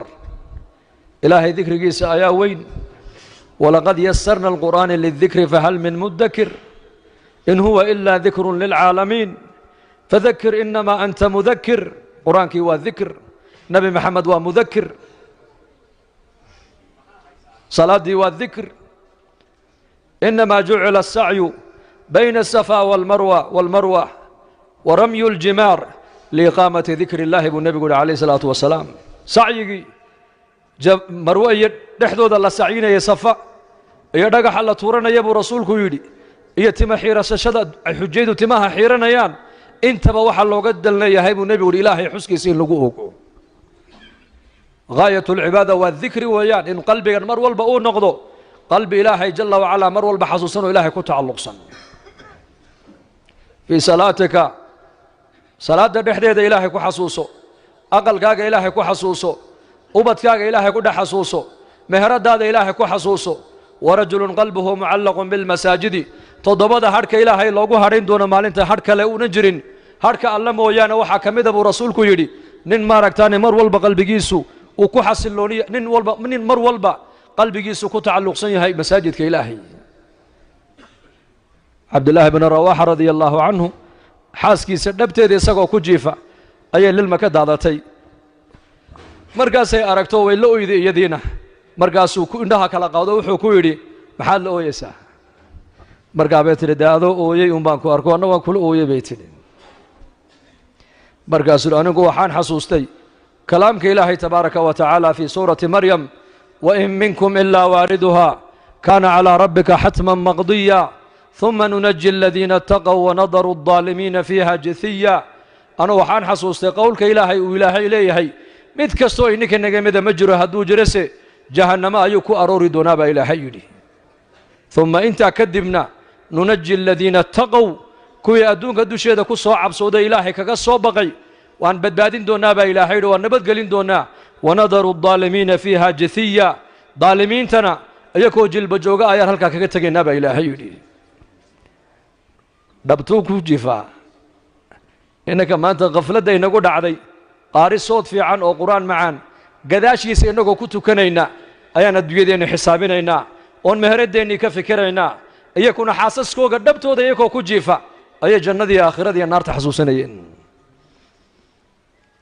ilaahay dikrigiisa ayaa weyn walaqad yasarna alqur'aana lidikri fahal min mudakir in huwa ila dikru lilcaalamiin fadakir inama anta mudakir qur'aankii waa dikr nebi maxamed waa mudakir salaaddii waa dikr inamaa jucila الsacyu بين السفا والمروة ورمي الجمار لإقامة ذكر الله بالنبي قول عليه الصلاة والسلام سعيقي مروة يدحدود الله سعينا يصفى يدقح الله تورنا يبو رسولك يدي يتم حيرة سشدد حجيد تماها حيرنا يان انت بوح الله قدلنا يهيب النبي قول إلهي حسكي سين لقوه غاية العبادة والذكر ويان إن قلبي المر والبقون نقضه قلب إلهي جل وعلا مر والبحث إلهي كتعلق صن في صلاتك صلاة دحديد إلهي كحسوسه أقل كاغ إلهي كحسوسه أبد كاغ إلهي كحسوسه مهرد هذا إلهي كحسوسه ورجل قلبه معلق بالمساجد تضبط هرك إلهي لوغو هرين دون مالنت هرك لو نجرين هرك الله مويانا وحا كميد أبو رسولك يدي نين ماركتاني مر والبا قلبيسو وكحسن لوني نين مر والبا قلبيسو كتعلق صنيهي مساجد كإلهي عبد الله بن رواحة رضي الله عنه حاسكي سدبتيدي isagoo ku jiifa ayay lilma ka daadatay markaasay aragto way la ooyday iyadiina markaasuu ku indhaha kala qaado wuxuu ku yidhi maxaad la ooyaysaa markaa bay tidhi dee adoo ooyey un baan ku arko anna waan kula ooyey bay tidhi markaasuu anigu waxaan xasuustay kalaamka ilaahay tabaaraka wa tacaala fii suurati maryam wain minkum ilaa waariduha kaana calaa rabbika xatman maqdiya ثم ننجي الذين اتقوا ونضر الظالمين فيها جثيا أنا وحان حسوستي قولك إلهي وإلهي إليهي مد كستو إنك نجمد مجرى هدو جرسي جهنم أيكو أروري دونابا إلهي يدي ثم أنت كدبنا ننجي الذين اتقوا كوي أدونك أدو شيدا كو صعب صودا إلهي كقصو بقي وأن بدبادين دونابا إلهي وأن بدقلين دونا ونضر الظالمين فيها جثيا ظالمين تنا أيكو جلب جوغا أيار هلكا كتغي نابا إلهي يدي dhabtuu ku jifaa innaka maanta khafladda inagu dhacday qaari sood fiican oo qur'aan macaan gadaashiisa innagoo ku tukanayna ayaan adduunyadeenni xisaabinaynaa oon meheradeennii ka fikiraynaa iyakuna xaasaskooga dhabtooda iyakoo ku jiifa ayay jannadii aakhiradiiyo naarta xasuusanayeen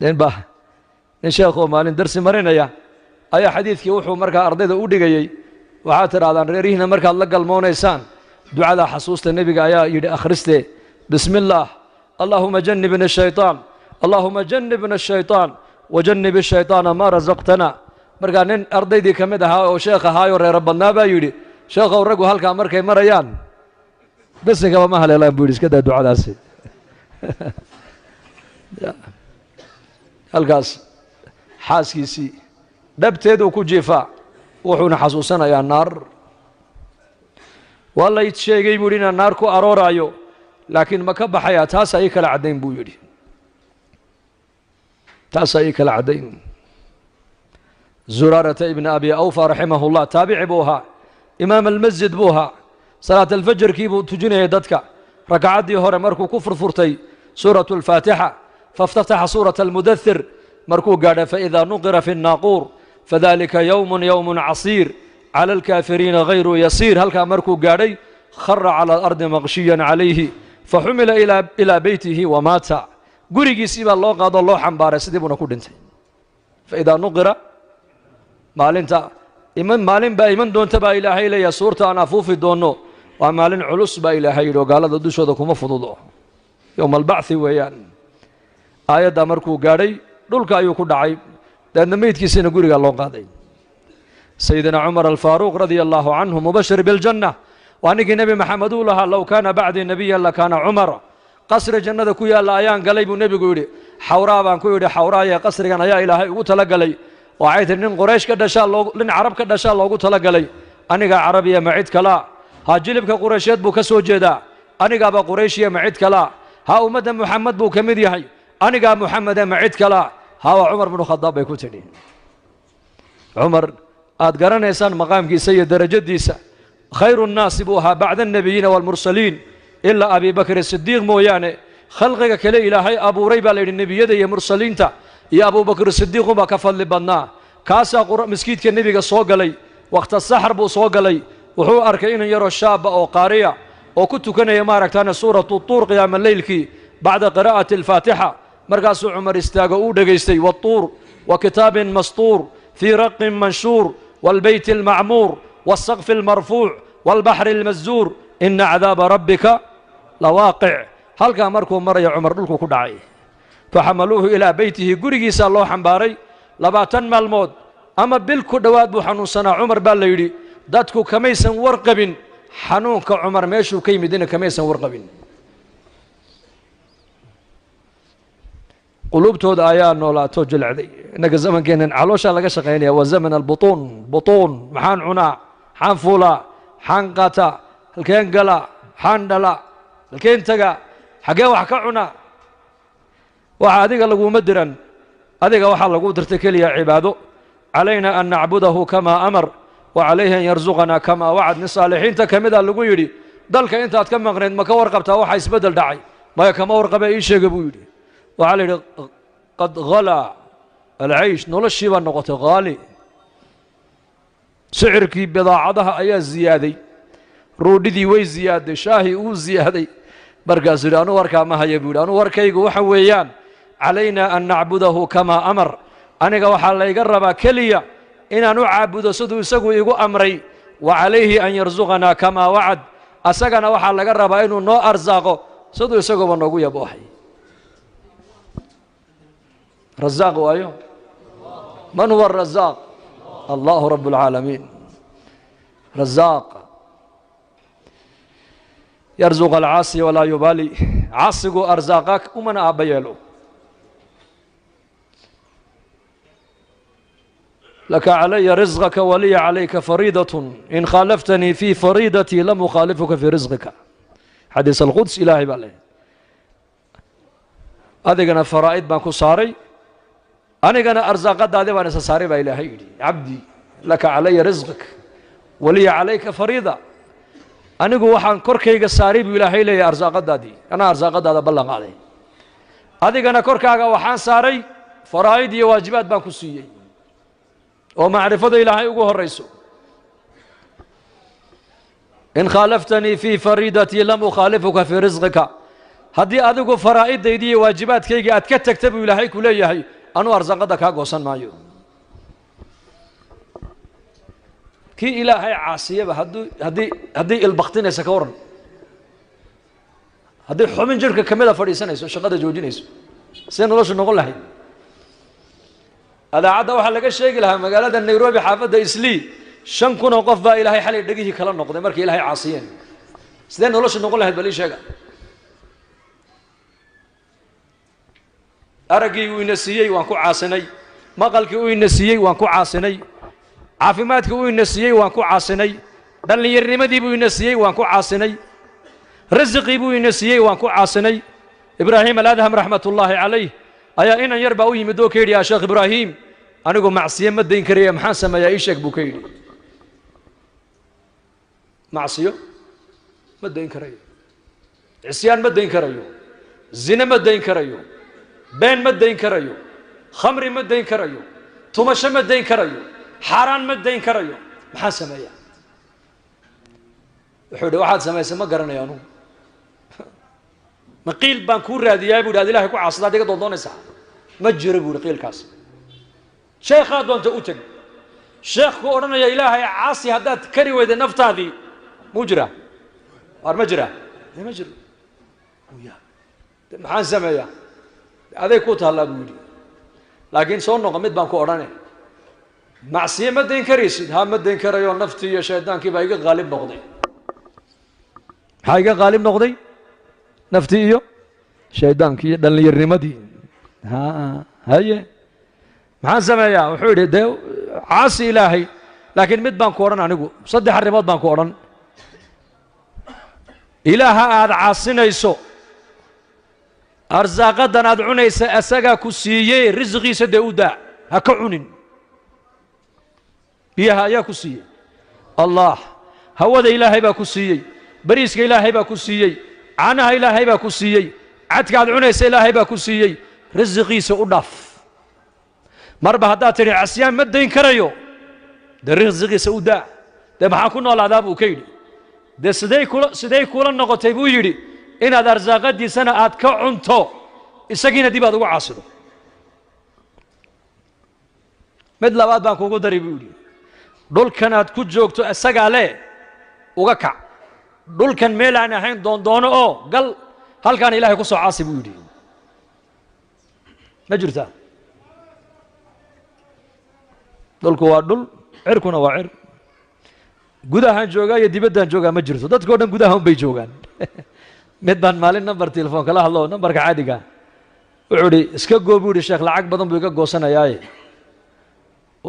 nin sheekhoo maalin darsi marinaya ayaa xadiidkii wuxuu markaa ardayda u dhigayey waxaad tidhahdaan reerihiina markaad la galmoonaysaan دعاء حصوص النبي يا يدي أخرسته بسم الله اللهم جنبنا الشيطان اللهم جنبنا الشيطان وجنب الشيطان ما رزقتنا markaa nin ardaydii ka mid ahaa oo sheekh ahaayoo reero badnaa baa yidhi sheekhow raggu halkaa markay marayaan bisinkaba ma haleelaan buu yidhi iska daa ducadaasi halkaas xaaskiisii dhabteeduu ku jiifaa wuxuuna xasuusanayaa naar waa lay sheegay buu yidhi inaan naar ku arooraayo laakiin ma ka baxayaa taasaa ii kala caddayn buu yidhi taasaa ii kala caddayn zuraarata ibna abi awfa raximahullah taabici buu ahaa imaam almasjid buu ahaa salaat alfajarkii buu tujinayay dadka rakacaddii hore markuu ku furfurtay suuratu alfaatixa fاftataxa suurata almudathir markuu gaadha faإida nuqira fi الnaaquur fadalika yowm casiir calى alkaafiriina hayru yasiir halkaa markuu gaadhay khara calى alardi maqshiyan calayhi faxumila ilaa beytihi wamaata gurigiisii baa loo qaadoo loo xambaaray sidii buuna ku dhintay faidaa nuqira maalinta maalin baa iman doonta baa ilaahay leeyahay suurta aan afuufi doonno waa maalin culus baa ilaahay yidhi oo gaalada dushooda kuma fududo yowma albacthi weeyaan aayaddaa markuu gaadhay dhulka ayuu ku dhacay dabeedna meydkiisina gurigaa loo qaaday sayidina cumar alfaaruuq radia allaahu canhu mubashir biljanna waa ninkii nebi maxamed uu lahaa low kaana bacdii nebiyan lakaana cumar qasri jannada ku yaalla ayaan galay buu nebigu yidhi xawraa baan ku yidhi xawraaye qasrigan ayaa ilaahay ugu tala galay waxay tihi nin quraysh ka dhashaa nin carab ka dhashaa loogu tala galay anigaa carabiya ma cid kalaa ha jilibka quraysheed buu ka soo jeedaa anigaaba qurayshiya ma cid kalaa ha ummadda muxamed buu ka mid yahay anigaa muxamede ma cid kalaa ha waa cumar binu khadaab bay ku tidhi cumar aad garanaysaan maqaamkiisa iyo derajadiisa khayru nnaasi buu ahaa bacda annebiyiina waalmursaliin ilaa abi bakr sidiiq mooyaane khalqiga kale ilaahay abuuray baa la yidhi nebiyada iyo mursaliinta iyo abubakr sidiiqunbaa ka fadli badnaa kaasaa maskiidka nebiga soo galay wakhta saxar buu soo galay wuxuu arkay inan yaroo shaaba oo qaariya oo ku tukanaya maaragtaane suuratu tuur qiyaama leylkii bacda qiraa'ati alfaatixa markaasuu cumar istaago uu dhegaystay waatuur wa kitaabin mastuur fii raqin manshuur waalbeyti almacmuur waasaqfi almarfuuc waalbaxri almaszuur ina cadaaba rabbika lawaaqic halkaa markuu maraya cumar dhulku ku dhacay faxamaluuhu ilaa beytihi gurigiisaa loo xambaaray 20 maalmood ama bil ku dhowaad buu xanuunsanaa cumar baa la yidhi dadku kamaysan warqabin xanuunka cumar meeshuu ka yimidina kamaysan warqabin quluubtooda ayaa noolaato jilcday innaga zamankeennan calooshaa laga shaqaynaya waa zaman albutuun butuun maxaan cunaa maxaan fuulaa maxaan qaataa halkeen galaa maxaan dhalaa halkeen tagaa xaggeen wax ka cunaa waxa adiga laguma diran adiga waxaa lagu dirtay keliya cibaado calayna an nacbudahu kamaa amar wa calayhi an yarsuqanaa kamaa wacad nin saalixiinta ka mida lagu yidhi dalka intaad ka maqnayd ma ka warqabtaa waxaa isbeddel dhacay maya kama warqabe ii sheega buu yidhi waxaa la yidhi qad halaa alcaysh noloshii baa noqotay haali sicirkii bidaacadaha ayaa ziyaaday ruudhidii way ziyaaday shaahii uu ziyaaday markaasuu yidhi anuu warkaa ma haya buu yidhi anuu warkaygu waxa weeyaan calayna an nacbudahu kamaa amar aniga waxaa layga rabaa keliya inaan u caabudo siduu isagu igu amray wa calayhi an yarsuqanaa kamaa wacad asagana waxaa laga rabaa inuu noo arsaaqo siduu isaguba noogu yaboohay razaaq waayo man huwa arazaaq allahu rabb اlcaalamiin razaaq yarzuq alcaasi walaa yubaali caasigu arsaaqa umana aabba yeelo laka calaya risqaka waliya calayka fariidaة in khaalaftanii fii fariidatii lam ukhaalifuka fii risqika xadiis alquds ilaahay baa leh adigana faraa'id baan ku saaray anigana arsaaqadaadi baan isa saaray baa ilaahay yidhi cabdii laka calaya risqak waliya calayka fariida anigu waxaan korkayga saaray buu ilaahay leeyahay arsaaqadaadii anaa arsaaqadaada ballan qaaday adigana korkaaga waxaan saaray faraa'id iyo waajibaad baan ku siiyey oo macrifada ilaahay ugu horayso in khaalaftanii fii fariidatii lam ukhaalifuka fii risqika haddii adigu faraa'iddaydii iyo waajibaadkaygii aad ka tagta buu ilaahay ku leeyahay anuu arsaaqadda kaa goosan maayo kii ilaahay caasiyaba haddii ilbaktinaysa ka waran haddii xubin jirhka ka mida fadhiisanayso shaqada joojinayso see noloshu noqon lahayd adaacadda waxaa laga sheegi lahaa magaalada nairobi xaafadda islii 5,000 oo qof baa ilaahay xalay dhagihii kala noqday markii ilaahay caasiyeen sidee nolosha noqon lahayd bal ii sheega araggii uu ina siiyey waan ku caasinay maqalkii uu ina siiyey waan ku caasinay caafimaadkii uu ina siiyey waan ku caasinay dhallinyarnimadii buu ina siiyey waan ku caasinay rasiqii buu ina siiyey waan ku caasinay ibraahim aladham raxmatullaahi calayh ayaa inan yar baa u yimid oo ka yidhi yaa sheekh ibraahim anigu macsiyo ma dayn karaya maxaan sameeyaa ii sheeg buu ka yidhi macsiyo ma dayn karayo cisyaan ma dayn karayo zine ma dayn karayo been ma dayn karayo khamri ma dayn karayo tumasho ma dayn karayo xaaraan ma dayn karayo maxaan sameeyaa wuxuu yidhi waxaad samaysay ma garanayo anugu ma qiil baan kuu raadiyaa buu yidhi ad ilahay ku caasada ad iga doondoonaysaa ma jiro buu yidhi qiilkaas sheekhaa doonta u teg sheekhku odhanaya ilaahay caasi haddaad kari weyda naftaadii muu jiraa waar ma jiraa ma jiro maxaan sameeyaa aday ku taallaa buu yidhi laakiin soo noqo mid baan ku odhane macsiye ma dayn karaysid ha ma dayn karayo naftii iyo shaydaankii baa iga qaalib noqday maxaa iga qaalib noqday naftii iyo shaydaankii iyo dhallinyarnimadii haye maxaan sameeyaa wuxuu yidhi dee caasi ilaahay laakiin mid baan ku odhan anigu 3 arrimood baan ku odhan ilaaha aad caasinayso arsaaqadan aad cunaysa asagaa ku siiyey risqiisa dee u daa ha ka cunin biyaha ayaa ku siiyey allah hawada ilaahay baa ku siiyey bariiska ilaahay baa ku siiyey caanaha ilaahay baa ku siiyey cadka aad cunaysa ilaahay baa ku siiyey risqiisa u dhaaf marba haddaad tidhi casyaan ma dayn karayo dee risqiisa u daa dee maxaa ku noolaadaa buu ka yidhi dee siday kula noqotay buu yidhi inaad arsaaqadiisana aad ka cunto isagiina dib aad ugu caasido mid labaad baan kuugu dari buu yidhi dhulkan aad ku joogto isagaa le uga kac dhulkan meel aan ahayn doondoono oo gal halkaan ilaahay ku soo caasi buu yidhi ma jirtaa dhulku waa dhul cirkuna waa cir gudahaan joogaa iyo dibaddaan joogaa ma jirto dadkao dhan gudaha un bay joogaan mid baan maalin number telefoon kala hadlo numberka caadiga wuxuu idhi iska goo buu yidhi sheekh lacag badan buu iga goosanayaaye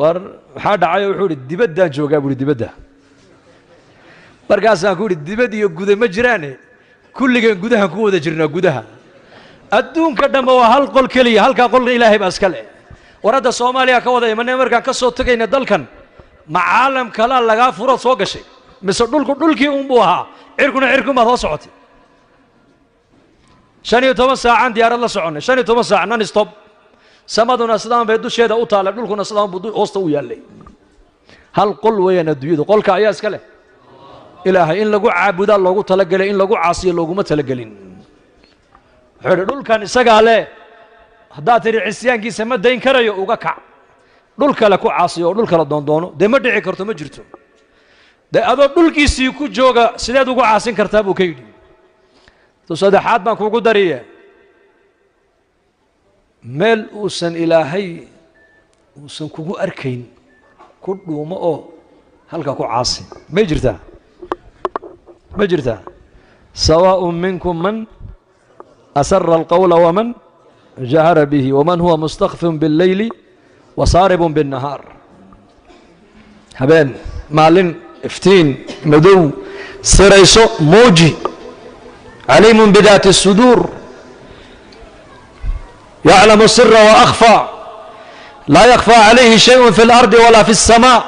war maxaa dhacayo wuxuu idhi dibaddaan joogaa buu ihi dibadda markaasaan ku idhi dibad iyo guda ma jiraane kulligeen gudahaan ku wada jirnaa gudaha adduunka dhamma waa hal qol keliya halkaa qolka ilaahay baa iska leh war hadda soomaaliya ka wada imanay markaan ka soo tegayna dalkan ma caalam kalaa lagaa furood soo gashay mise dhulkii unbuu ahaa cirkuna cirkunbaad hoo socotay 15 saacaan diyaarad la soconnay 15 saac non stop samaduna sidaan bay dusheeda u taallay dhulkuna sidaan buu hoosta u yaallay hal qol weeyaan adduunyadu qolka ayaa iska leh ilaahay in lagu caabudaa loogu talagalay in lagu caasiyo looguma talagelin wuxuu yidhi dhulkan isagaa leh haddaad tidhi cisyaankiisa ma dayn karayo uga kac dhul kale ku caasiyo oo dhul kale doondoono dee ma dhici karto ma jirto dee adoo dhulkiisii ku jooga sideed ugu caasin kartaa buu ka yidhi to saddexaad baan kuugu dariye meel uusan ilaahay uusan kugu arkayn ku dhuumo oo halka ku caasi may jirtaa ma jirtaa sawaaءun minkum man asara alqawla waman jahara bihi waman huwa mustakfin biاlleyli wasaaribun biاnnahaar habeen maalin iftiin madow sirayso muuji caliimun bidaati الsuduur yaclamu sira waأkhfى laa yakfى calayhi shayء fi اlardi walaa fi الsamaaء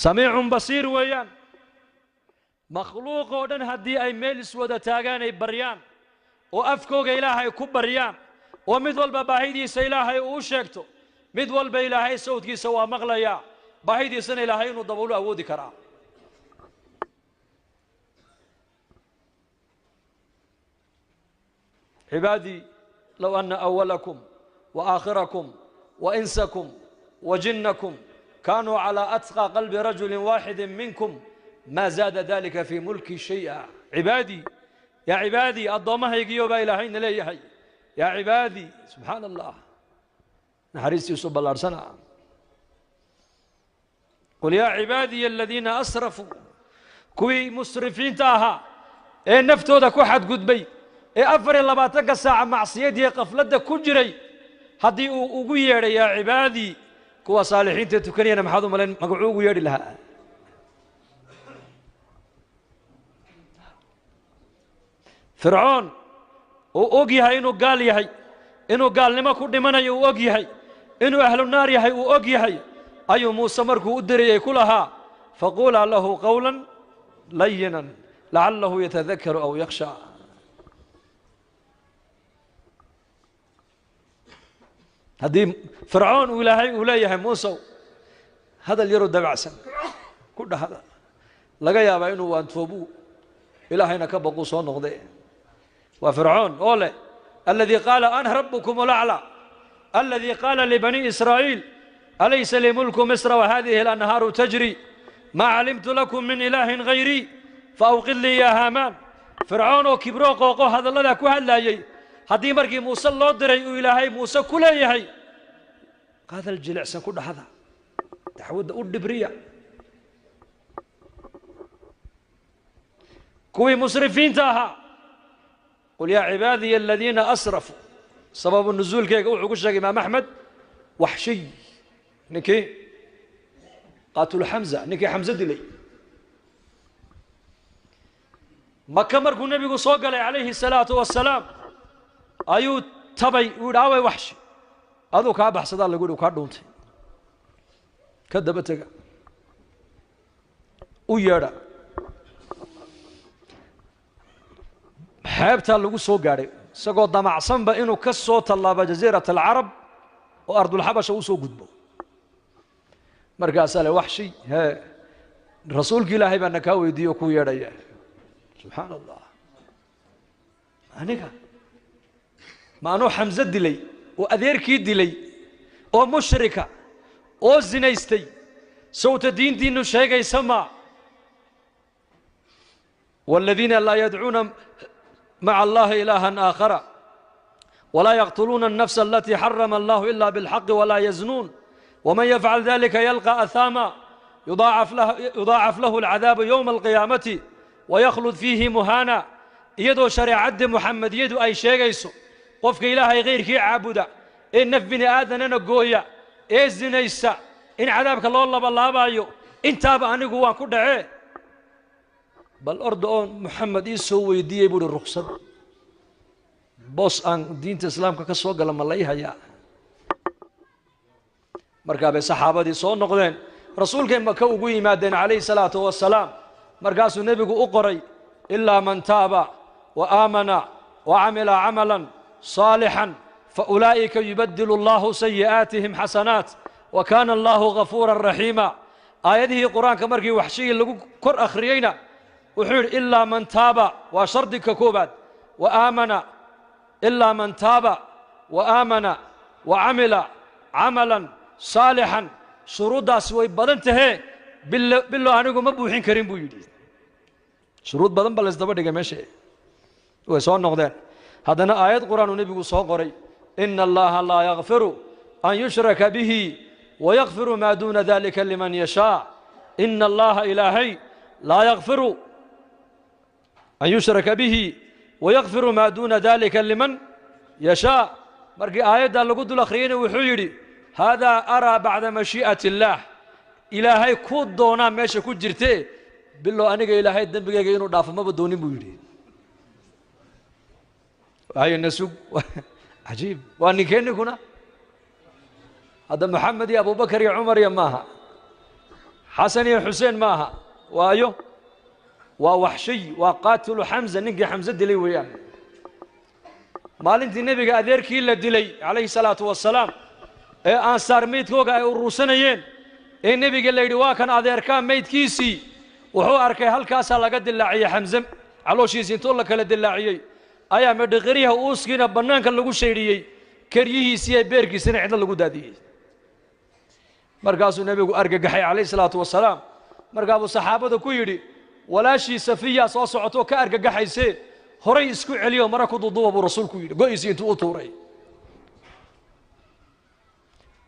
samiicun basiir weeyaan makhluuq oo dhan haddii ay meel iswada taagaan ay baryaan oo afkooga ilaahay ku baryaan oo mid walba baahidiisa ilaahay uu sheegto mid walba ilaahay sawdkiisa waa maqlayaa baahidiisana ilaahay inuu daboolo awoodi karaa cibaadii low anna awalakum wa aakhirakum wa insakum wa jinnakum كانوا على أتقى قلب رجل واحد منكم ما زاد ذلك في ملكي شيئا عبادي يا عبادي الضومه يجيو با إلهين ليهي يا عبادي سبحان الله نحريستي يوسف بالأرسنة قل يا عبادي الذين أسرفوا كوي مسرفين تاها إيه نفتو دا كو حد قدبي إيه أفر الله باتك الساعة معصيدي قفلة كجري هدي أقوي يا عبادي كوا صالحين تتكني أنا محاضو ملين مقعوق يري لها فرعون وأوجي هاي إنه قال يهي إنه قال لما كنت منا يوجي هاي إنه أهل النار يهي وأوجي هاي أيو موسى مركو أدري كلها فقول له قولا لينا لعله يتذكر أو يخشى هذه فرعون ولايه موسى هذا اللي يرد بعسن كل هذا لقى يا بينه وانتوبوا إلهينا كبقوا صون نغضي وفرعون أولي الذي قال أنا ربكم الأعلى الذي قال لبني إسرائيل أليس لي ملك مصر وهذه الأنهار تجري ما علمت لكم من إله غيري فأوقد لي يا هامان فرعون وكبروا قوقو هذا الله كو هلايي هدي مركي موسى الله دري إلهي موسى كليهي هذا الجلع سنكون هذا تحود أود بريا كوي مسرفين تاها قل يا عبادي الذين أسرفوا سبب النزول كي يقول إمام أحمد وحشي نكي قاتل حمزة نكي حمزة دلي مكة مركو النبي صلى الله عليه الصلاة والسلام أيو تبي وداوي وحشي هذا كابح صدق الله يقول وكادونتي كذبتك ويرى حابتها لغو سو غاري سقو دمعسن با انو كسو طلاب جزيره العرب وارض الحبشه وسو غدبو markaas la waxshi ha rasuulka ilaahay baa ka weydiyo ku yeedhaya subhanallah aniga ma anu hamza dilay oo adeerkii dilay oo mushrika oo zinaystay sawta diintiinu sheegay sama والذين لا يدعون مع الله إلها آخر ولا يقتلون النفس التي حرم الله إلا بالحق ولا يزنون ومن يفعل ذلك يلقى أثاما يضاعف له العذاب يوم القيامة ويخلد فيه مهانا يدو شريعة محمد يدو أي شيء يسو قفك إلهي غير كي عابدا إن نفبني آذن نقويا إذن يسا إن عذابك الله بالله بايو إن تاب أني قوان كدعي بل أردون محمد يسو ويدي يبور الرخصة بوس أن دين الإسلام كسوق لما الله يهيا مركب الصحابة دي صون نقدين رسول كم كوجي مادين عليه الصلاة والسلام مركز النبي أقري إلا من تاب وآمن وعمل عملا صالحا فأولئك يبدل الله سيئاتهم حسنات وكان الله غفورا رحيما آياته قرآن كمركي وحشي اللي كر أخرينا وحول إلا من تاب وشردك كوباد وآمن إلا من تاب وآمن وعمل عملا صالحا شروط سوي بدنته بالله أنكم مبوحين كريم بويدي شروط بدن بلس دبر دقة ماشي ويسون نقدر هذا آيات قرآن النبي صلى إن الله لا يغفر أن يشرك به ويغفر ما دون ذلك لمن يشاء إن الله إلهي لا يغفر أن يشرك به ويغفر ما دون ذلك لمن يشاء مرقي آيات اللي قد الأخرين وحيري هذا أرى بعد مشيئة الله إلهي كود دونا ماشي كود جرتي بالله أنك إلهي الدم بقى إنه دافع ما بدوني بيري هاي النسوق عجيب وأني كأني كنا هذا محمد يا أبو بكر يا عمر يا ماها حسن يا حسين ماها وأيو ووحشي وقاتل حمزة نجي حمزة دلي وياه مالنتي النبي قادر كيلا دلي عليه الصلاة والسلام أنصار ميت كوجا الروسانيين النبي قال لي واكن أذير كان ميت كيسي وهو أركي هالكاس على قد اللاعية حمزة على شيء زين لك لد اللاعية أيام مدغريها أوسكينا بنان كان لقو شيرية كريه سي بيركي سنة عند لقو دادي مرقاس النبي أرجع حي عليه الصلاة والسلام مرقاب الصحابة كويري ولا شيء سفيا صوصعته كأرجع حي سي horay isku celiyo mara ku duuduuba buu rasuulku yidhi go'isii intuu u tuuray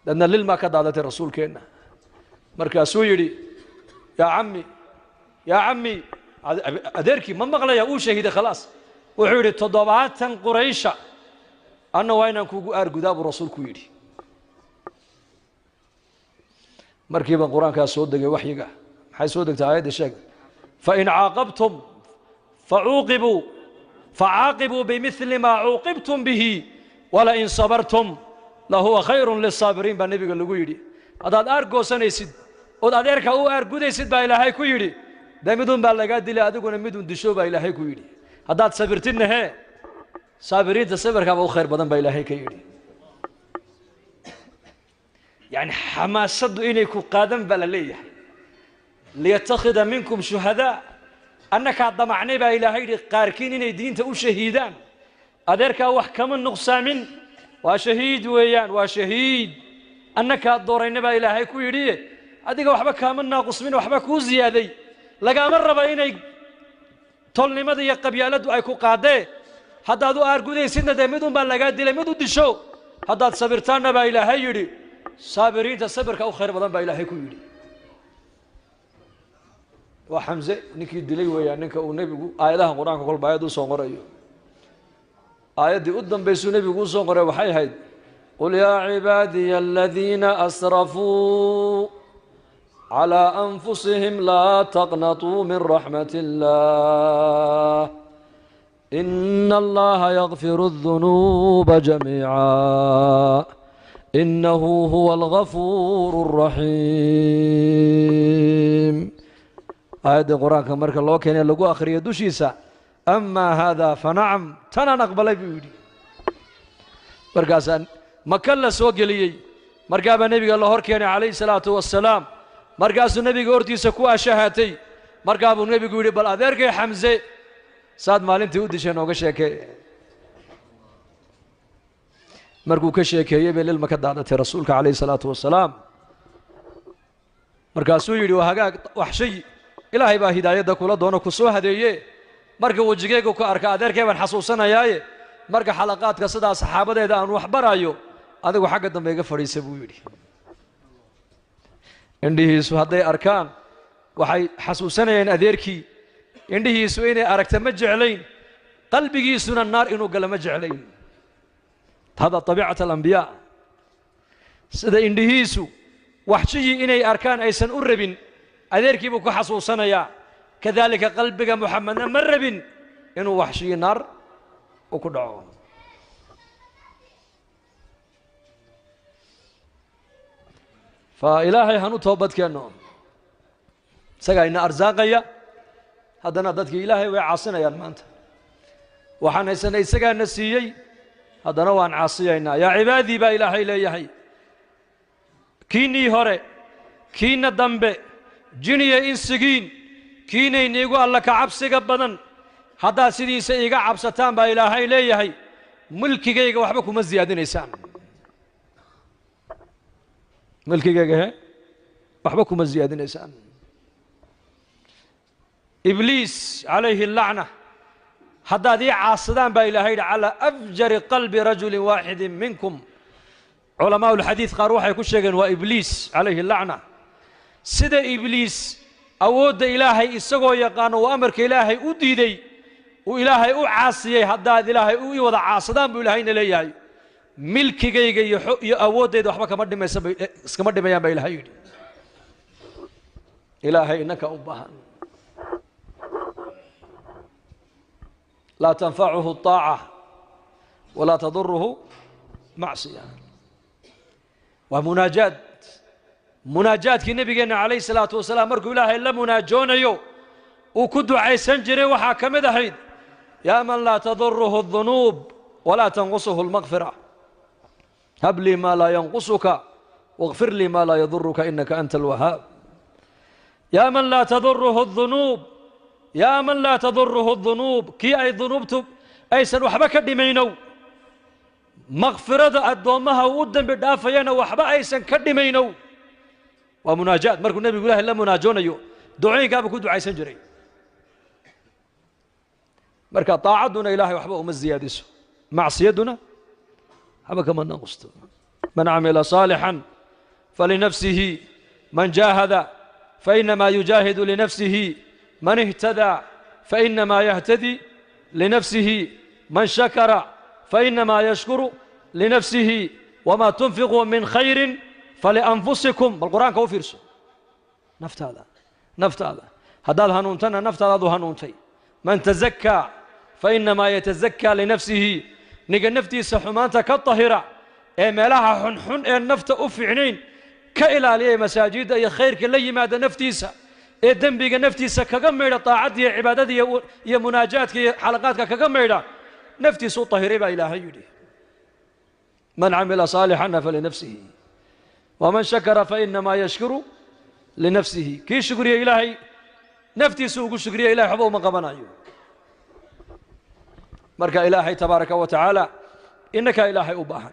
dadna lilmaa ka daadatay rasuulkeenna markaasuu yidhi yaa cammi adeerkii ma maqlaya uu shahiiday khalaas wuxuu yidhi 70 quraysha anna waa inaan kuugu aargudaa buu rasuulku yidhi markiiba qur-aankaa soo degay waxyiga maxay soo degtay aayadda sheeg fain caaqabtum facaaqibuu bimili maa cuuqibtum bihi walain sabartum lahuwa khayrun lisaabiriin baa nebiga lagu yidhi haddaad aargoosanaysid ood adeerka u aargudaysid baa ilaahay ku yidhi dee midun baa lagaa dilay adiguna midun disho baa ilaahay ku yidhi haddaad sabirtidna hee saabiriinta sabirkaaba u khayr badan baa ilaahay ka yidhi يعني حماسد إني كقادم بلا ليه ليتخذ منكم شهداء أنك ضمعني با إلهي قاركين إني دين تقول شهيدان أدرك وحكم النقصامين وشهيد ويان وشهيد أنك الدورين با إلهي كويريه أديك وحبا كامل ناقص من وحبا كوزيادي لقى مرة بإني طولني ماذا يقبيالد وأيكو قادة هذا دو أرقودي سنة دمدون بلغات دي لمدون دي شو هذا صبرتان با إلهي يري صابرين تصبرك أو خير بدن با إلهي كو يري وحمزة نكي دلي ويا نكا ونبي آياتها قرآن كل بايدو صغريو آيات دي قدام بيسو نبي قو صغريو وحي هيد قل يا عبادي الذين أسرفوا على أنفسهم لا تقنطوا من رحمة الله إن الله يغفر الذنوب جميعا إنه هو الغفور الرحيم آيات القرآن كمرك الله كان يلقوا آخر يدوشيسا أما هذا فنعم تنا نقبل بيودي مركزا مكلا سوقلي مركب النبي الله هركيني عليه الصلاة والسلام مركز النبي قرتي سكوا شهاتي مركب النبي يقول بل أذرك حمزة صاد مالين تودي شنو كشيك مركو كشيك يبي للمكدادة رسولك عليه الصلاة والسلام مركز يري وهاجا وحشي إلهي با هداية كل دونه كسوه هديه مركو وجهك وكأرك أذرك من حسوسنا ياي مركو حلقات كصدا صحابة ده أن وحبرايو هذا وحاجة دم يغفر يسبويري عندي سهدي أركان وحي حسوسنا ين أذركي عندي سوين أركت مجعلين قلبي سنا النار إنه قال مجعلين هذا طبيعة الأنبياء سيدا عندي سو وحشي إني أركان أيسن أربين أذركي بك حسوسنا يا كذلك قلبك محمد مربين إنه وحشي النار وكدعو فإلهي هنو توبت كأنه سقى إن أرزاقيا هذا ندتك إلهي وعاصنا يا المانت وحنا سنة سقى النسيي هذا نوع عاصينا يا عبادي با إلهي لا يحي كيني هري كين الدنبه جني إنسجين كيني نيجو الله كعبسك بدن هذا سيدي سيجا عبستان با إلهي لا يحي ملكي جيجا وحبكم الزيادة نسان ملكي جيجا وحبكم الزيادة نسان إبليس عليه اللعنة هذا دي عاصدان با إلهي على أفجر قلب رجل واحد منكم علماء الحديث قالوا يكون شيئا وإبليس عليه اللعنة سيد إبليس أود إلهي إسقوا يقان وأمرك إلهي أديدي وإلهي أعاصي هذا إلهي وضع عاصدان بإلهين ليهي ملك جيجي أود إذا حبك مد ما يسمى اسكمد ما يبى إلهي إلهي إنك أبها لا تنفعه الطاعة ولا تضره معصية ومناجات كي نبينا عليه الصلاة والسلام مركو إلهي إلا مناجون يو وكدو عيسان جري وحاكم دحيد يا من لا تضره الذنوب ولا تنقصه المغفرة هب لي ما لا ينقصك واغفر لي ما لا يضرك إنك أنت الوهاب يا من لا تضره الذنوب يا من لا تضره الذنوب كي أي ذنوب أيسن وحبك دمينو مغفرة الدومها ودن بدافينا وحبا أيسن كدمينو ومناجات مركو النبي يقول إلا مناجون يو دعين قابل كدو عيسن جري marka taacaduna ilaahay waxba uma ziyaadiso macsiyaduna haba kama naqsto man amila salihan falinafsihi man jahada فإنما يجاهد لنفسه من اهتدى فإنما يهتدي لنفسه من شكر فإنما يشكر لنفسه وما تنفقوا من خير فلأنفسكم بالقرآن كوفيرسو نفت هذا هذا هنونتنا نفت هذا هنونتي من تزكى فإنما يتزكى لنفسه نيجا نفتي سحمانتا كالطهرة مالها حنحن النفت أفعنين كإلى مساجد أي خير كلي ماذا نفتيسا الدنبيق نفتيسا كجمع طاعتي عبادتي يا مناجاتك حلقاتك كجمع نفتيس طهري إلهي يدي من عمل صالحا فلنفسه ومن شكر فإنما يشكر لنفسه كي شكري إلهي نفتيس وشكري إلهي حبو من قبنا مركا إلهي تبارك وتعالى إنك إلهي أباحا